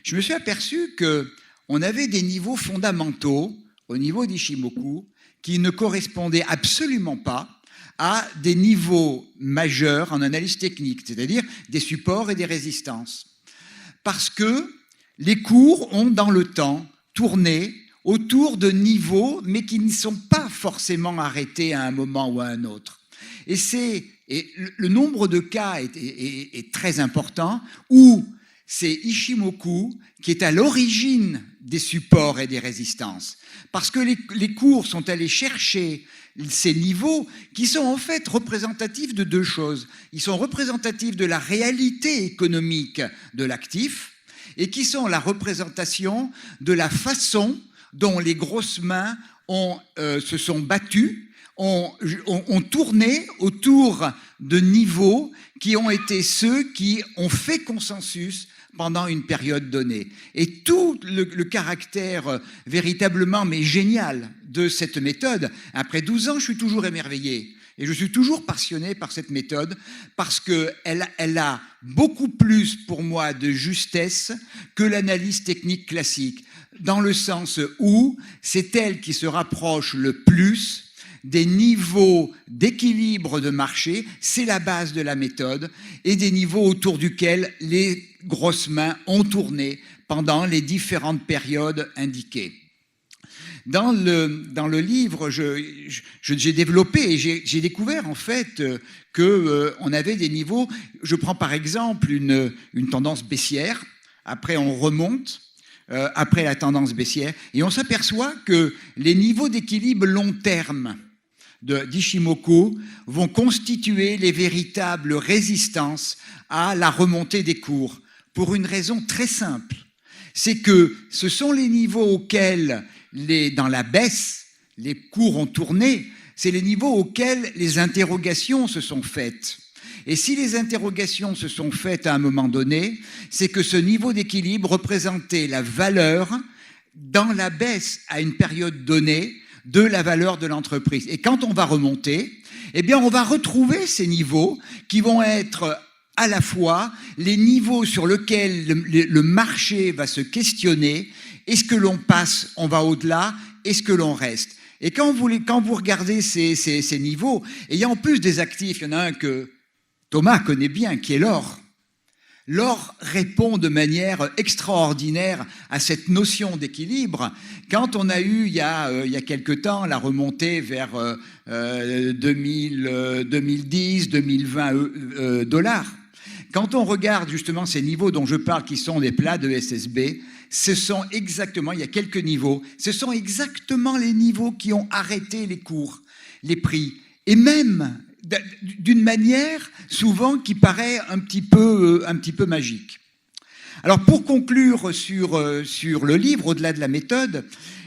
je me suis aperçu qu'on avait des niveaux fondamentaux au niveau d'Ishimoku qui ne correspondaient absolument pas à des niveaux majeurs en analyse technique, c'est-à-dire des supports et des résistances. Parce que les cours ont, dans le temps, tourné autour de niveaux, mais qui ne sont pas forcément arrêtés à un moment ou à un autre. Et le nombre de cas est très important, où c'est Ishimoku qui est à l'origine des supports et des résistances. Parce que les cours sont allés chercher ces niveaux qui sont en fait représentatifs de deux choses. Ils sont représentatifs de la réalité économique de l'actif et qui sont la représentation de la façon dont les grosses mains se sont battues, ont tourné autour de niveaux qui ont été ceux qui ont fait consensus pendant une période donnée. Et tout le caractère véritablement mais génial de cette méthode, après 12 ans, je suis toujours émerveillé. Et je suis toujours passionné par cette méthode parce qu'elle a beaucoup plus pour moi de justesse que l'analyse technique classique, dans le sens où c'est elle qui se rapproche le plus des niveaux d'équilibre de marché, c'est la base de la méthode, et des niveaux autour duquel les grosses mains ont tourné pendant les différentes périodes indiquées. Dans le livre, j'ai développé et j'ai découvert en fait qu'on avait des niveaux. Je prends par exemple une tendance baissière, après on remonte, après la tendance baissière, et on s'aperçoit que les niveaux d'équilibre long terme d'Ishimoku vont constituer les véritables résistances à la remontée des cours, pour une raison très simple. C'est que ce sont les niveaux auxquels, dans la baisse, les cours ont tourné, c'est les niveaux auxquels les interrogations se sont faites. Et si les interrogations se sont faites à un moment donné, c'est que ce niveau d'équilibre représentait la valeur dans la baisse à une période donnée de la valeur de l'entreprise. Et quand on va remonter, eh bien on va retrouver ces niveaux qui vont être à la fois les niveaux sur lesquels le marché va se questionner. Est-ce que l'on passe, on va au-delà, est-ce que l'on reste? Et quand vous regardez ces niveaux, et il y a en plus des actifs, il y en a un que Thomas connaît bien, qui est l'or. Laure répond de manière extraordinaire à cette notion d'équilibre. Quand on a eu, il y a quelque temps, la remontée vers 2010, 2020 dollars, quand on regarde justement ces niveaux dont je parle, qui sont des plats de SSB, ce sont exactement, il y a quelques niveaux, ce sont exactement les niveaux qui ont arrêté les cours, les prix, et même d'une manière souvent qui paraît un petit peu magique. Alors pour conclure sur le livre, au-delà de la méthode,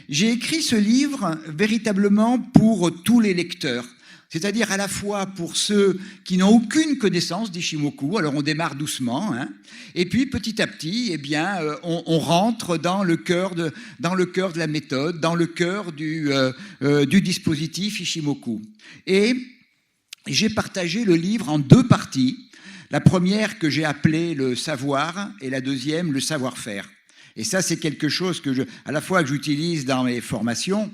j'ai écrit ce livre véritablement pour tous les lecteurs, c'est-à-dire à la fois pour ceux qui n'ont aucune connaissance d'Ishimoku, alors on démarre doucement, hein, et puis petit à petit, eh bien, on rentre dans le cœur de la méthode, dans le cœur du dispositif Ishimoku. Et j'ai partagé le livre en deux parties. La première que j'ai appelée le savoir et la deuxième le savoir-faire. Et ça, c'est quelque chose que à la fois que j'utilise dans mes formations,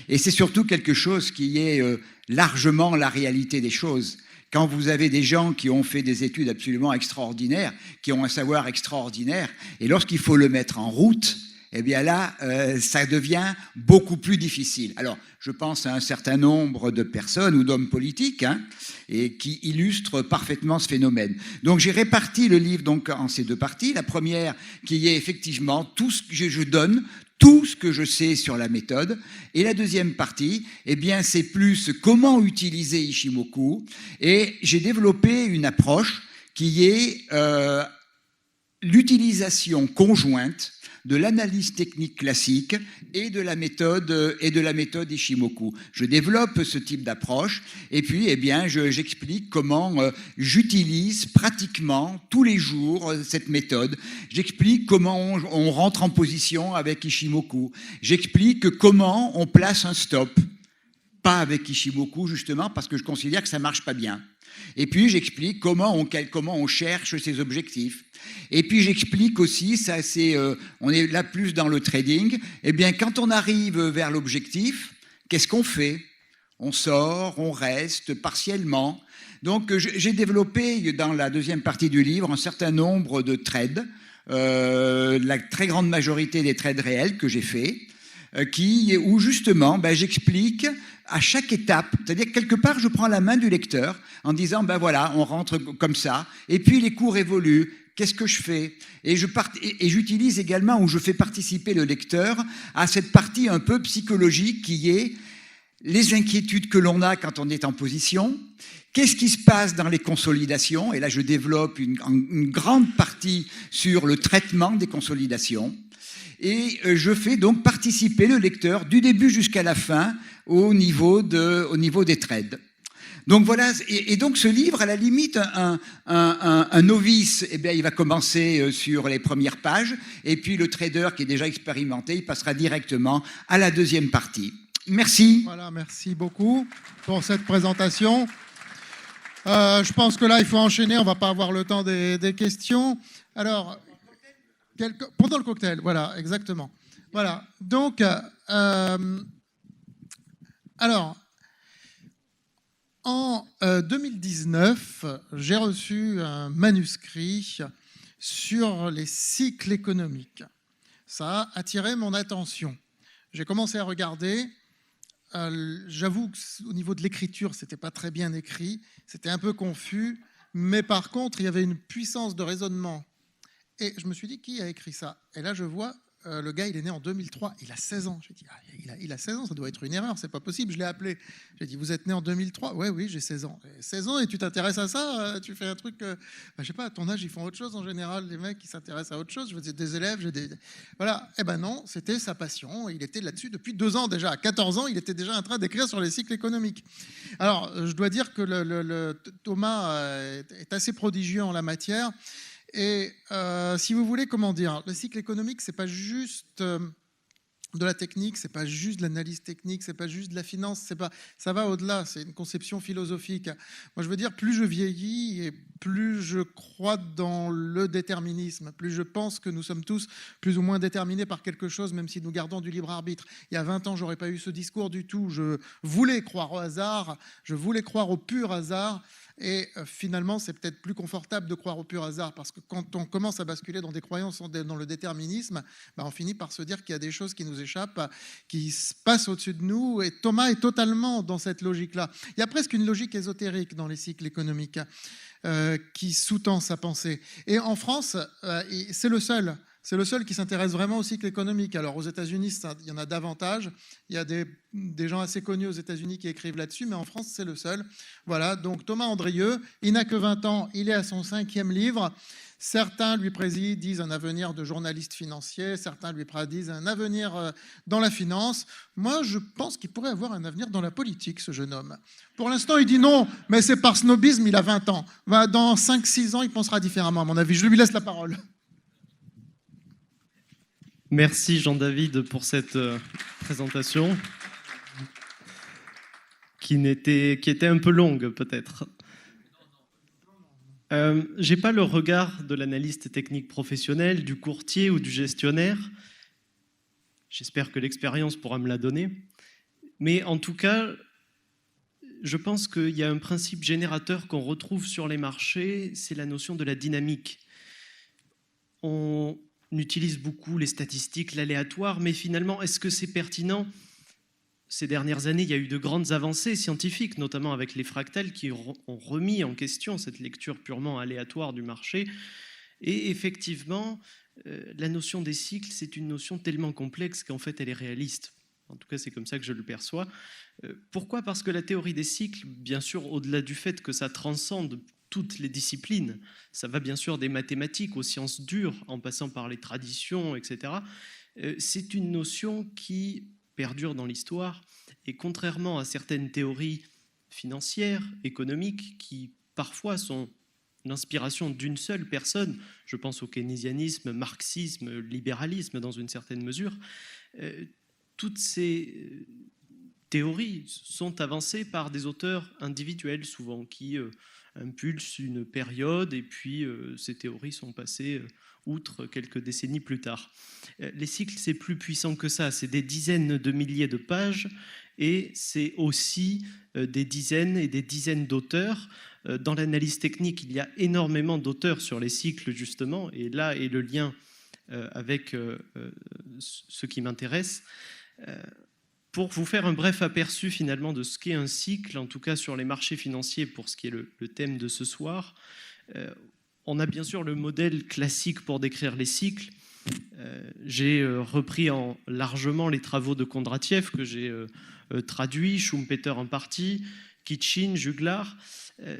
et c'est surtout quelque chose qui est largement la réalité des choses. Quand vous avez des gens qui ont fait des études absolument extraordinaires, qui ont un savoir extraordinaire, et lorsqu'il faut le mettre en route, eh bien là, ça devient beaucoup plus difficile. Alors, je pense à un certain nombre de personnes ou d'hommes politiques, hein, et qui illustrent parfaitement ce phénomène. Donc, j'ai réparti le livre donc en ces deux parties. La première, qui est effectivement tout ce que je donne, tout ce que je sais sur la méthode. Et la deuxième partie, eh bien, c'est plus comment utiliser Ishimoku. Et j'ai développé une approche qui est l'utilisation conjointe de l'analyse technique classique et de la méthode Ishimoku. Je développe ce type d'approche et puis eh bien, j'explique comment j'utilise pratiquement tous les jours cette méthode. J'explique comment on rentre en position avec Ishimoku. J'explique comment on place un stop. Pas avec Ishimoku, justement, parce que je considère que ça ne marche pas bien. Et puis, j'explique comment on cherche ses objectifs. Et puis, j'explique aussi, ça, on est là plus dans le trading, eh bien, quand on arrive vers l'objectif, qu'est-ce qu'on fait? On sort, on reste partiellement. Donc, j'ai développé, dans la deuxième partie du livre, un certain nombre de trades, la très grande majorité des trades réels que j'ai faits, où justement, j'explique à chaque étape, c'est-à-dire que quelque part, je prends la main du lecteur en disant, voilà, on rentre comme ça, et puis les cours évoluent, qu'est-ce que je fais? Et j'utilise également, où je fais participer le lecteur à cette partie un peu psychologique qui est les inquiétudes que l'on a quand on est en position, qu'est-ce qui se passe dans les consolidations, et là je développe une grande partie sur le traitement des consolidations. Et je fais donc participer le lecteur du début jusqu'à la fin au niveau des trades. Donc voilà, et donc ce livre, à la limite, un novice, eh bien, il va commencer sur les premières pages, et puis le trader qui est déjà expérimenté, il passera directement à la deuxième partie. Merci. Voilà, merci beaucoup pour cette présentation. Je pense que là, il faut enchaîner, on ne va pas avoir le temps des questions. Alors... Pendant le cocktail, voilà, exactement. Voilà, donc, alors, en 2019, j'ai reçu un manuscrit sur les cycles économiques. Ça a attiré mon attention. J'ai commencé à regarder. J'avoue qu'au niveau de l'écriture, ce n'était pas très bien écrit, c'était un peu confus, mais par contre, il y avait une puissance de raisonnement. Et je me suis dit, qui a écrit ça? Et là, je vois, le gars, il est né en 2003, il a 16 ans. J'ai dit, il a 16 ans, ça doit être une erreur, c'est pas possible. Je l'ai appelé. J'ai dit, vous êtes né en 2003? Oui, j'ai 16 ans. 16 ans et tu t'intéresses à ça? Tu fais un truc, je sais pas, à ton âge, ils font autre chose en général, les mecs, ils s'intéressent à autre chose. Je veux dire, des élèves, voilà. Eh ben non, c'était sa passion. Il était là-dessus depuis 2 ans déjà. À 14 ans, il était déjà en train d'écrire sur les cycles économiques. Alors, je dois dire que Thomas est assez prodigieux en la matière. Et si vous voulez, comment dire, le cycle économique, c'est pas juste de la technique, c'est pas juste de l'analyse technique, c'est pas juste de la finance, ça va au-delà, c'est une conception philosophique. Moi, je veux dire, plus je vieillis et plus je crois dans le déterminisme, plus je pense que nous sommes tous plus ou moins déterminés par quelque chose, même si nous gardons du libre arbitre. Il y a 20 ans, j'aurais pas eu ce discours du tout. Je voulais croire au hasard, je voulais croire au pur hasard. Et finalement, c'est peut-être plus confortable de croire au pur hasard, parce que quand on commence à basculer dans des croyances dans le déterminisme, on finit par se dire qu'il y a des choses qui nous échappent, qui se passent au-dessus de nous. Et Thomas est totalement dans cette logique-là. Il y a presque une logique ésotérique dans les cycles économiques qui sous-tend sa pensée. Et en France, c'est le seul. C'est le seul qui s'intéresse vraiment au cycle économique. Alors aux États-Unis, il y en a davantage. Il y a des gens assez connus aux États-Unis qui écrivent là-dessus, mais en France, c'est le seul. Voilà, donc Thomas Andrieux, il n'a que 20 ans, il est à son 5e livre. Certains lui disent un avenir de journaliste financier, certains lui prédisent un avenir dans la finance. Moi, je pense qu'il pourrait avoir un avenir dans la politique, ce jeune homme. Pour l'instant, il dit non, mais c'est par snobisme, il a 20 ans. Dans 5-6 ans, il pensera différemment, à mon avis. Je lui laisse la parole. Merci Jean-David pour cette présentation qui était un peu longue peut-être. J'ai pas le regard de l'analyste technique professionnel, du courtier ou du gestionnaire. J'espère que l'expérience pourra me la donner. Mais en tout cas, je pense qu'il y a un principe générateur qu'on retrouve sur les marchés, c'est la notion de la dynamique. On utilise beaucoup les statistiques, l'aléatoire, mais finalement, est-ce que c'est pertinent ? Ces dernières années, il y a eu de grandes avancées scientifiques, notamment avec les fractales, qui ont remis en question cette lecture purement aléatoire du marché. Et effectivement, la notion des cycles, c'est une notion tellement complexe qu'en fait, elle est réaliste. En tout cas, c'est comme ça que je le perçois. Pourquoi ? Parce que la théorie des cycles, bien sûr, au-delà du fait que ça transcende toutes les disciplines, ça va bien sûr des mathématiques aux sciences dures, en passant par les traditions, etc. C'est une notion qui perdure dans l'histoire, et contrairement à certaines théories financières, économiques, qui parfois sont l'inspiration d'une seule personne, je pense au keynésianisme, marxisme, libéralisme dans une certaine mesure, toutes ces théories sont avancées par des auteurs individuels souvent, qui impulsent une période et puis ces théories sont passées outre quelques décennies plus tard. Les cycles, c'est plus puissant que ça, c'est des dizaines de milliers de pages et c'est aussi des dizaines et des dizaines d'auteurs. Dans l'analyse technique, il y a énormément d'auteurs sur les cycles justement, et là est le lien avec ce qui m'intéresse. Pour vous faire un bref aperçu finalement de ce qu'est un cycle, en tout cas sur les marchés financiers pour ce qui est le thème de ce soir, on a bien sûr le modèle classique pour décrire les cycles. J'ai repris largement les travaux de Kondratiev que j'ai traduits, Schumpeter en partie, Kitchin, Juglar.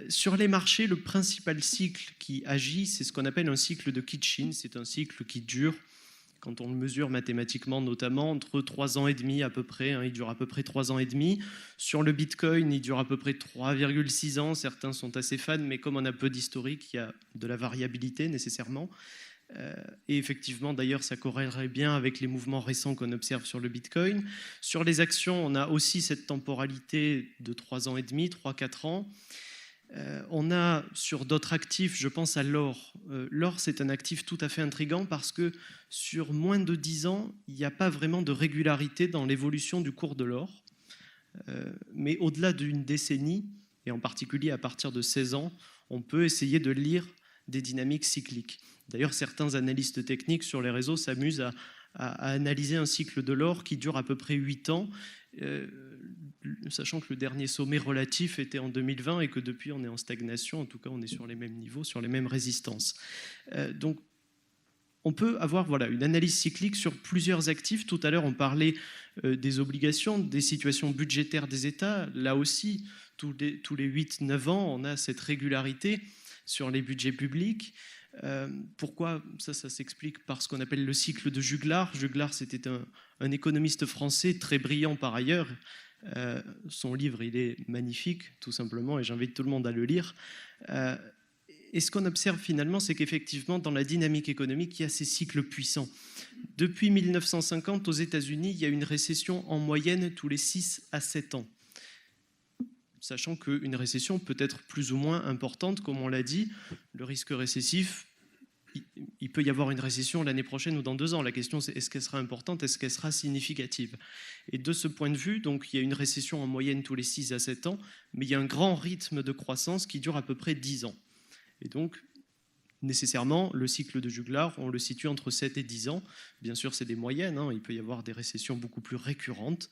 Sur les marchés, le principal cycle qui agit, c'est ce qu'on appelle un cycle de Kitchin. C'est un cycle qui dure, quand on le mesure mathématiquement notamment, entre 3 ans et demi à peu près. Il dure à peu près 3 ans et demi. Sur le Bitcoin, il dure à peu près 3,6 ans. Certains sont assez fans, mais comme on a peu d'historique, il y a de la variabilité nécessairement. Et effectivement, d'ailleurs, ça corrèlerait bien avec les mouvements récents qu'on observe sur le Bitcoin. Sur les actions, on a aussi cette temporalité de 3 ans et demi, 3-4 ans. On a sur d'autres actifs, je pense à l'or. L'or, c'est un actif tout à fait intriguant parce que sur moins de 10 ans, il n'y a pas vraiment de régularité dans l'évolution du cours de l'or. Mais au-delà d'une décennie, et en particulier à partir de 16 ans, on peut essayer de lire des dynamiques cycliques. D'ailleurs, certains analystes techniques sur les réseaux s'amusent à analyser un cycle de l'or qui dure à peu près 8 ans, sachant que le dernier sommet relatif était en 2020 et que depuis on est en stagnation, en tout cas on est sur les mêmes niveaux, sur les mêmes résistances. Donc on peut avoir une analyse cyclique sur plusieurs actifs. Tout à l'heure on parlait des obligations, des situations budgétaires des États. Là aussi, tous les 8-9 ans, on a cette régularité sur les budgets publics. Pourquoi ça s'explique par ce qu'on appelle le cycle de Juglar. Juglar, c'était un économiste français très brillant par ailleurs. Son livre, il est magnifique, tout simplement, et j'invite tout le monde à le lire. Et ce qu'on observe finalement, c'est qu'effectivement, dans la dynamique économique, il y a ces cycles puissants. Depuis 1950, aux États-Unis, il y a une récession en moyenne tous les 6 à 7 ans. Sachant qu'une récession peut être plus ou moins importante, comme on l'a dit, le risque récessif, il peut y avoir une récession l'année prochaine ou dans 2 ans. La question, c'est est-ce qu'elle sera importante, est-ce qu'elle sera significative? Et de ce point de vue, donc, il y a une récession en moyenne tous les 6 à 7 ans, mais il y a un grand rythme de croissance qui dure à peu près 10 ans. Et donc, nécessairement, le cycle de Juglar, on le situe entre 7 et 10 ans. Bien sûr, c'est des moyennes, hein, il peut y avoir des récessions beaucoup plus récurrentes.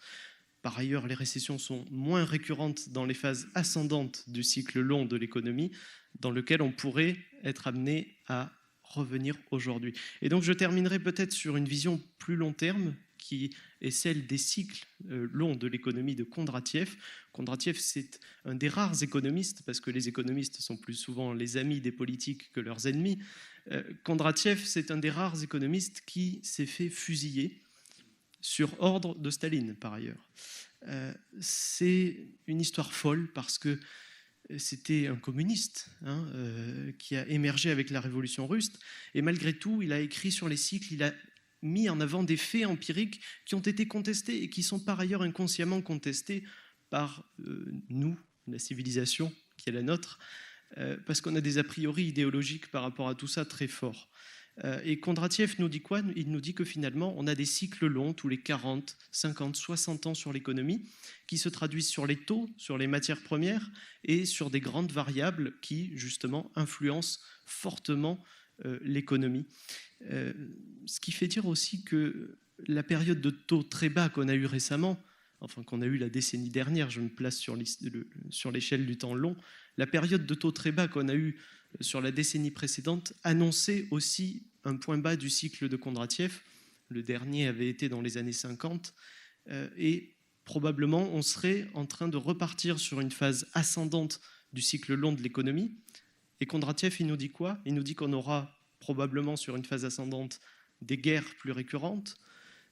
Par ailleurs, les récessions sont moins récurrentes dans les phases ascendantes du cycle long de l'économie, dans lequel on pourrait être amené à revenir aujourd'hui. Et donc je terminerai peut-être sur une vision plus long terme, qui est celle des cycles longs de l'économie de Kondratiev. Kondratiev, c'est un des rares économistes, parce que les économistes sont plus souvent les amis des politiques que leurs ennemis. Kondratiev, c'est un des rares économistes qui s'est fait fusiller sur ordre de Staline, par ailleurs. C'est une histoire folle, parce que c'était un communiste qui a émergé avec la révolution russe, et malgré tout, il a écrit sur les cycles, il a mis en avant des faits empiriques qui ont été contestés et qui sont par ailleurs inconsciemment contestés par nous, la civilisation qui est la nôtre, parce qu'on a des a priori idéologiques par rapport à tout ça très forts. Et Kondratiev nous dit quoi? Il nous dit que finalement, on a des cycles longs, tous les 40, 50, 60 ans sur l'économie, qui se traduisent sur les taux, sur les matières premières et sur des grandes variables qui, justement, influencent fortement l'économie. Ce qui fait dire aussi que la période de taux très bas qu'on a eue récemment, enfin qu'on a eue la décennie dernière, je me place sur l'échelle du temps long, la période de taux très bas qu'on a eue sur la décennie précédente annonçait aussi un point bas du cycle de Kondratiev. Le dernier avait été dans les années 50, et probablement on serait en train de repartir sur une phase ascendante du cycle long de l'économie. Et Kondratiev, il nous dit quoi? Il nous dit qu'on aura probablement sur une phase ascendante des guerres plus récurrentes,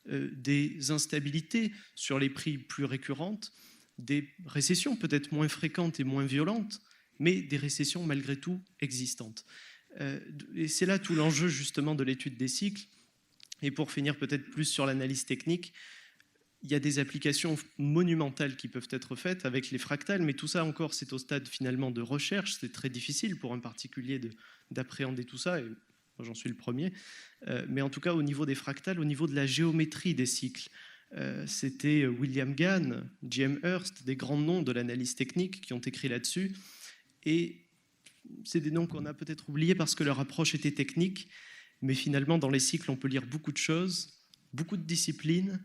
des instabilités sur les prix plus récurrentes, des récessions peut-être moins fréquentes et moins violentes, mais des récessions malgré tout existantes. Et c'est là tout l'enjeu justement de l'étude des cycles. Et pour finir peut-être plus sur l'analyse technique, il y a des applications monumentales qui peuvent être faites avec les fractales, mais tout ça encore c'est au stade finalement de recherche, c'est très difficile pour un particulier d'appréhender tout ça, et moi j'en suis le premier, mais en tout cas au niveau des fractales, au niveau de la géométrie des cycles, c'était William Gann, J.M. Hurst, des grands noms de l'analyse technique qui ont écrit là-dessus. Et c'est des noms qu'on a peut-être oubliés parce que leur approche était technique, mais finalement, dans les cycles, on peut lire beaucoup de choses, beaucoup de disciplines,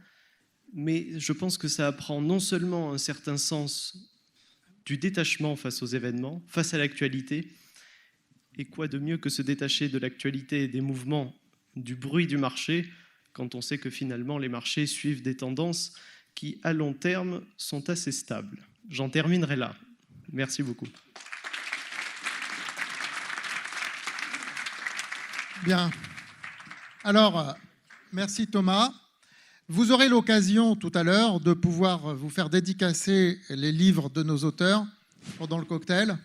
mais je pense que ça apprend non seulement un certain sens du détachement face aux événements, face à l'actualité, et quoi de mieux que se détacher de l'actualité et des mouvements, du bruit du marché, quand on sait que finalement, les marchés suivent des tendances qui, à long terme, sont assez stables. J'en terminerai là. Merci beaucoup. Bien. Alors, merci Thomas. Vous aurez l'occasion tout à l'heure de pouvoir vous faire dédicacer les livres de nos auteurs pendant le cocktail.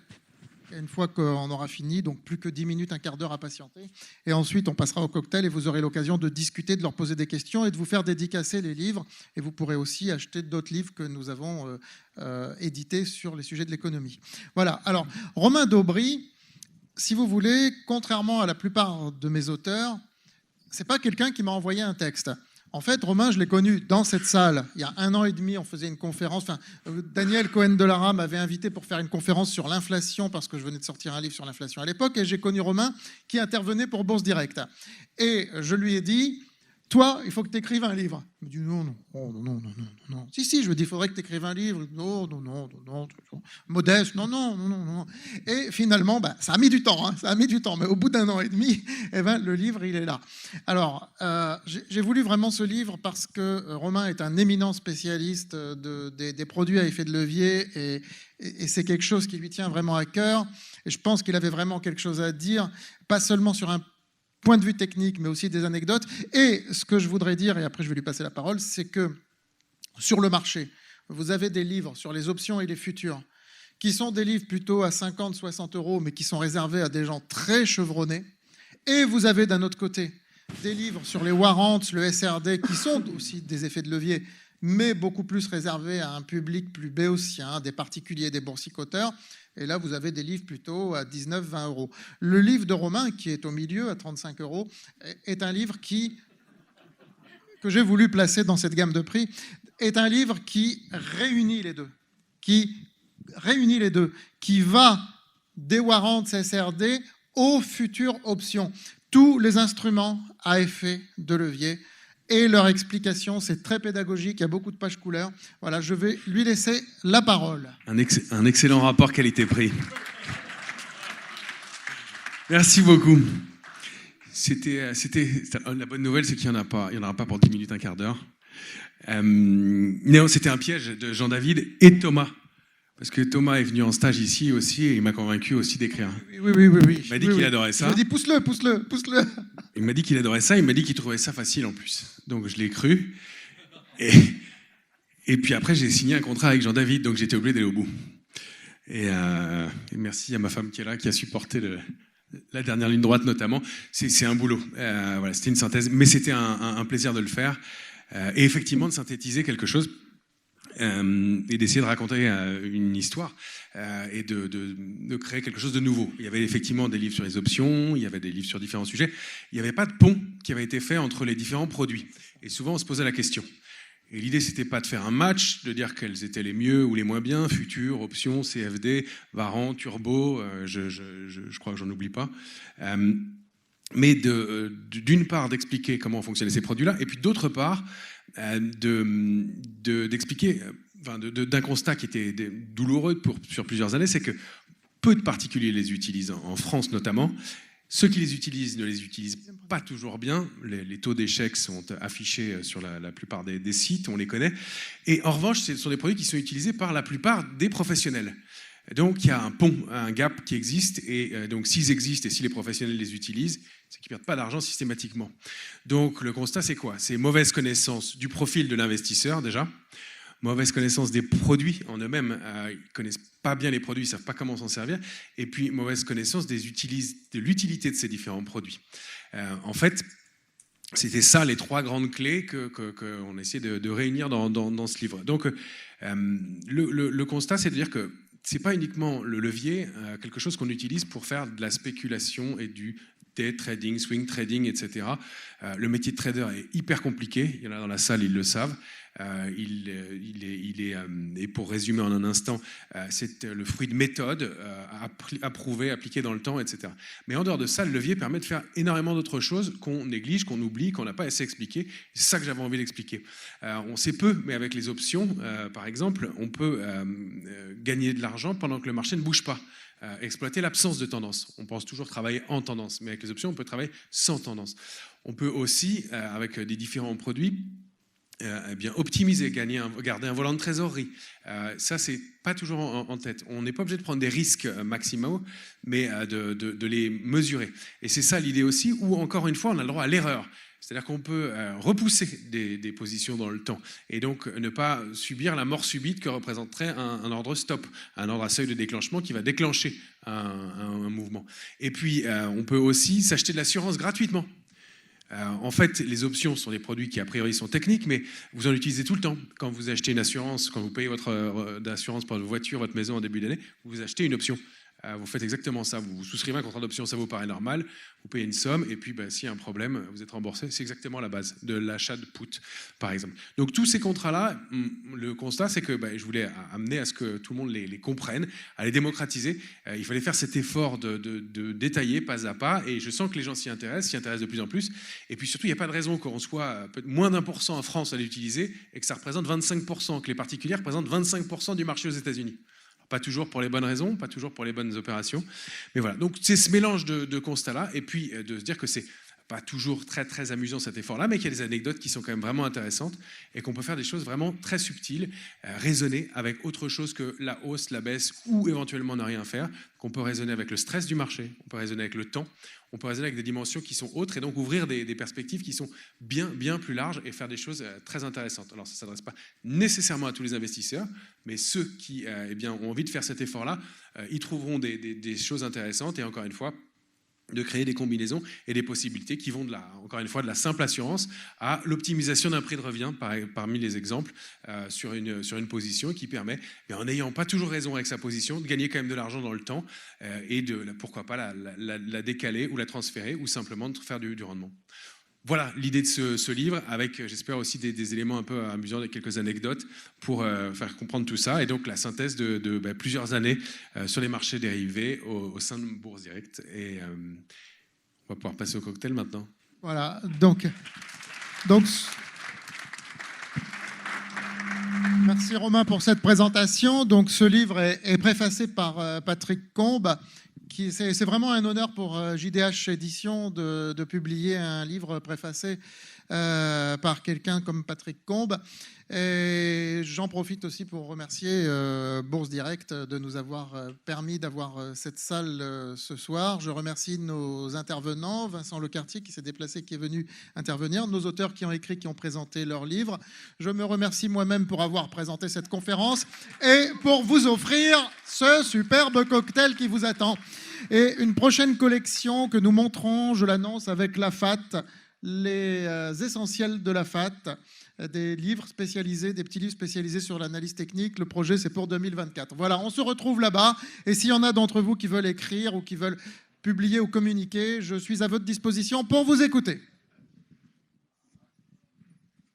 Et une fois qu'on aura fini, donc plus que 10 minutes, un quart d'heure à patienter. Et ensuite, on passera au cocktail et vous aurez l'occasion de discuter, de leur poser des questions et de vous faire dédicacer les livres. Et vous pourrez aussi acheter d'autres livres que nous avons édités sur les sujets de l'économie. Voilà. Alors, Romain Daubry, si vous voulez, contrairement à la plupart de mes auteurs, c'est pas quelqu'un qui m'a envoyé un texte. En fait, Romain, je l'ai connu dans cette salle. Il y a 1 an et demi, on faisait une conférence. Enfin, Daniel Cohen-Delara m'avait invité pour faire une conférence sur l'inflation parce que je venais de sortir un livre sur l'inflation à l'époque. Et j'ai connu Romain qui intervenait pour Bourse Direct. Et je lui ai dit, toi, il faut que tu écrives un livre. Il me dit, non, non, oh, non, non, non, non, non. Si, si, je lui ai dit, il faudrait que tu écrives un livre. Non, non, non, non, non, modeste, non, non, non, non, non. Et finalement, ça a mis du temps, hein, ça a mis du temps. Mais au bout d'1 an et demi, le livre, il est là. Alors, j'ai voulu vraiment ce livre parce que Romain est un éminent spécialiste des produits à effet de levier et c'est quelque chose qui lui tient vraiment à cœur. Et je pense qu'il avait vraiment quelque chose à dire, pas seulement sur un point de vue technique, mais aussi des anecdotes. Et ce que je voudrais dire, et après je vais lui passer la parole, c'est que sur le marché, vous avez des livres sur les options et les futurs, qui sont des livres plutôt à 50, 60 euros, mais qui sont réservés à des gens très chevronnés. Et vous avez d'un autre côté des livres sur les warrants, le SRD, qui sont aussi des effets de levier, mais beaucoup plus réservés à un public plus béotien, des particuliers, des boursicoteurs. Et là, vous avez des livres plutôt à 19, 20 euros. Le livre de Romain, qui est au milieu à 35 euros, est un livre que j'ai voulu placer dans cette gamme de prix, est un livre qui réunit les deux. Qui va des warrants SRD aux futures options. Tous les instruments à effet de levier et leur explication, c'est très pédagogique, il y a beaucoup de pages couleurs. Voilà, je vais lui laisser la parole. Un excellent rapport qualité-prix. Merci beaucoup. La bonne nouvelle, c'est qu'il n'y en aura pas pour 10 minutes, un quart d'heure. Non, c'était un piège de Jean-David et Thomas. Parce que Thomas est venu en stage ici aussi et il m'a convaincu aussi d'écrire. Oui. Il m'a dit qu'il adorait ça. Il m'a dit pousse-le. Il m'a dit qu'il adorait ça, il m'a dit qu'il trouvait ça facile en plus. Donc je l'ai cru. Et puis après, j'ai signé un contrat avec Jean-David, donc j'étais obligé d'aller au bout. Et merci à ma femme qui est là, qui a supporté la dernière ligne droite notamment. C'est un boulot. Voilà, c'était une synthèse, mais c'était un plaisir de le faire. Et effectivement, de synthétiser quelque chose. Et d'essayer de raconter une histoire et de créer quelque chose de nouveau. Il y avait effectivement des livres sur les options, il y avait des livres sur différents sujets. Il n'y avait pas de pont qui avait été fait entre les différents produits. Et souvent, on se posait la question. Et l'idée, c'était pas de faire un match, de dire quels étaient les mieux ou les moins bien, futurs, options, CFD, Varant, Turbo, je crois que j'en oublie pas. Mais d'une part, d'expliquer comment fonctionnaient ces produits-là, et puis d'autre part, d'expliquer, d'un constat qui était douloureux sur plusieurs années, c'est que peu de particuliers les utilisent, en France notamment. Ceux qui les utilisent ne les utilisent pas toujours bien. Les taux d'échec sont affichés sur la plupart des sites, on les connaît. Et en revanche, ce sont des produits qui sont utilisés par la plupart des professionnels. Donc il y a un pont, un gap qui existe, et donc s'ils existent et si les professionnels les utilisent, c'est qu'ils ne perdent pas d'argent systématiquement. Donc le constat, c'est quoi? C'est mauvaise connaissance du profil de l'investisseur déjà, mauvaise connaissance des produits en eux-mêmes, ils ne connaissent pas bien les produits, ils ne savent pas comment s'en servir, et puis mauvaise connaissance de l'utilité de ces différents produits. En fait, c'était ça les trois grandes clés qu'on essaie de réunir dans ce livre. Donc le constat, c'est de dire que ce n'est pas uniquement le levier, quelque chose qu'on utilise pour faire de la spéculation et du day trading, swing trading, etc. Le métier de trader est hyper compliqué. Il y en a dans la salle, ils le savent. Et pour résumer en un instant, c'est le fruit de méthodes approuvées, appliquées dans le temps, etc. Mais en dehors de ça, le levier permet de faire énormément d'autres choses qu'on néglige, qu'on oublie, qu'on n'a pas assez expliqué. C'est ça que j'avais envie d'expliquer. On sait peu, mais avec les options, par exemple, on peut gagner de l'argent pendant que le marché ne bouge pas. Exploiter l'absence de tendance. On pense toujours travailler en tendance, mais avec les options, on peut travailler sans tendance. On peut aussi, avec des différents produits, optimiser, garder un volant de trésorerie. Ça, c'est pas toujours en tête. On n'est pas obligé de prendre des risques maximaux, mais de les mesurer. Et c'est ça l'idée aussi, où encore une fois, on a le droit à l'erreur. C'est-à-dire qu'on peut repousser des positions dans le temps et donc ne pas subir la mort subite que représenterait un ordre stop, un ordre à seuil de déclenchement qui va déclencher un mouvement. Et puis, on peut aussi s'acheter de l'assurance gratuitement. En fait, les options sont des produits qui, a priori, sont techniques, mais vous en utilisez tout le temps. Quand vous achetez une assurance, quand vous payez votre assurance pour votre voiture, votre maison en début d'année, vous achetez une option. Vous faites exactement ça. Vous souscrivez un contrat d'option, ça vous paraît normal. Vous payez une somme, et puis s'il y a un problème, vous êtes remboursé. C'est exactement la base de l'achat de put, par exemple. Donc tous ces contrats-là, le constat, c'est que je voulais amener à ce que tout le monde les comprenne, à les démocratiser. Il fallait faire cet effort de détailler pas à pas, et je sens que les gens s'y intéressent de plus en plus. Et puis surtout, il n'y a pas de raison qu'on soit moins d'1% en France à l'utiliser, et que ça représente 25%, que les particuliers représentent 25% du marché aux États-Unis. Pas toujours pour les bonnes raisons, pas toujours pour les bonnes opérations. Mais voilà, donc c'est ce mélange de constats-là, et puis de se dire que c'est pas toujours très, très amusant cet effort-là, mais qu'il y a des anecdotes qui sont quand même vraiment intéressantes, et qu'on peut faire des choses vraiment très subtiles, raisonner avec autre chose que la hausse, la baisse, ou éventuellement ne rien faire, qu'on peut raisonner avec le stress du marché, on peut raisonner avec le temps, on peut raisonner avec des dimensions qui sont autres, et donc ouvrir des perspectives qui sont bien plus larges et faire des choses très intéressantes. Alors ça ne s'adresse pas nécessairement à tous les investisseurs, mais ceux qui ont envie de faire cet effort-là, ils trouveront des choses intéressantes, et encore une fois, de créer des combinaisons et des possibilités qui vont, encore une fois, de la simple assurance à l'optimisation d'un prix de revient, parmi les exemples, sur une position qui permet, en n'ayant pas toujours raison avec sa position, de gagner quand même de l'argent dans le temps et pourquoi pas la décaler ou la transférer ou simplement de faire du rendement. Voilà l'idée de ce livre, avec, j'espère, aussi des éléments un peu amusants, et quelques anecdotes pour faire comprendre tout ça. Et donc, la synthèse de plusieurs années sur les marchés dérivés au sein de Bourse Direct. Et on va pouvoir passer au cocktail maintenant. Voilà, donc merci Romain pour cette présentation. Donc, ce livre est préfacé par Patrick Combe. C'est vraiment un honneur pour JDH Éditions de publier un livre préfacé par quelqu'un comme Patrick Combe. Et j'en profite aussi pour remercier Bourse Direct de nous avoir permis d'avoir cette salle ce soir. Je remercie nos intervenants, Vincent Lecartier qui s'est déplacé, qui est venu intervenir, nos auteurs qui ont écrit, qui ont présenté leurs livres. Je me remercie moi-même pour avoir présenté cette conférence et pour vous offrir ce superbe cocktail qui vous attend. Et une prochaine collection que nous montrons, je l'annonce, avec la FAT, les essentiels de la FAT, des livres spécialisés, des petits livres spécialisés sur l'analyse technique. Le projet, c'est pour 2024. Voilà, on se retrouve là-bas. Et s'il y en a d'entre vous qui veulent écrire ou qui veulent publier ou communiquer, je suis à votre disposition pour vous écouter.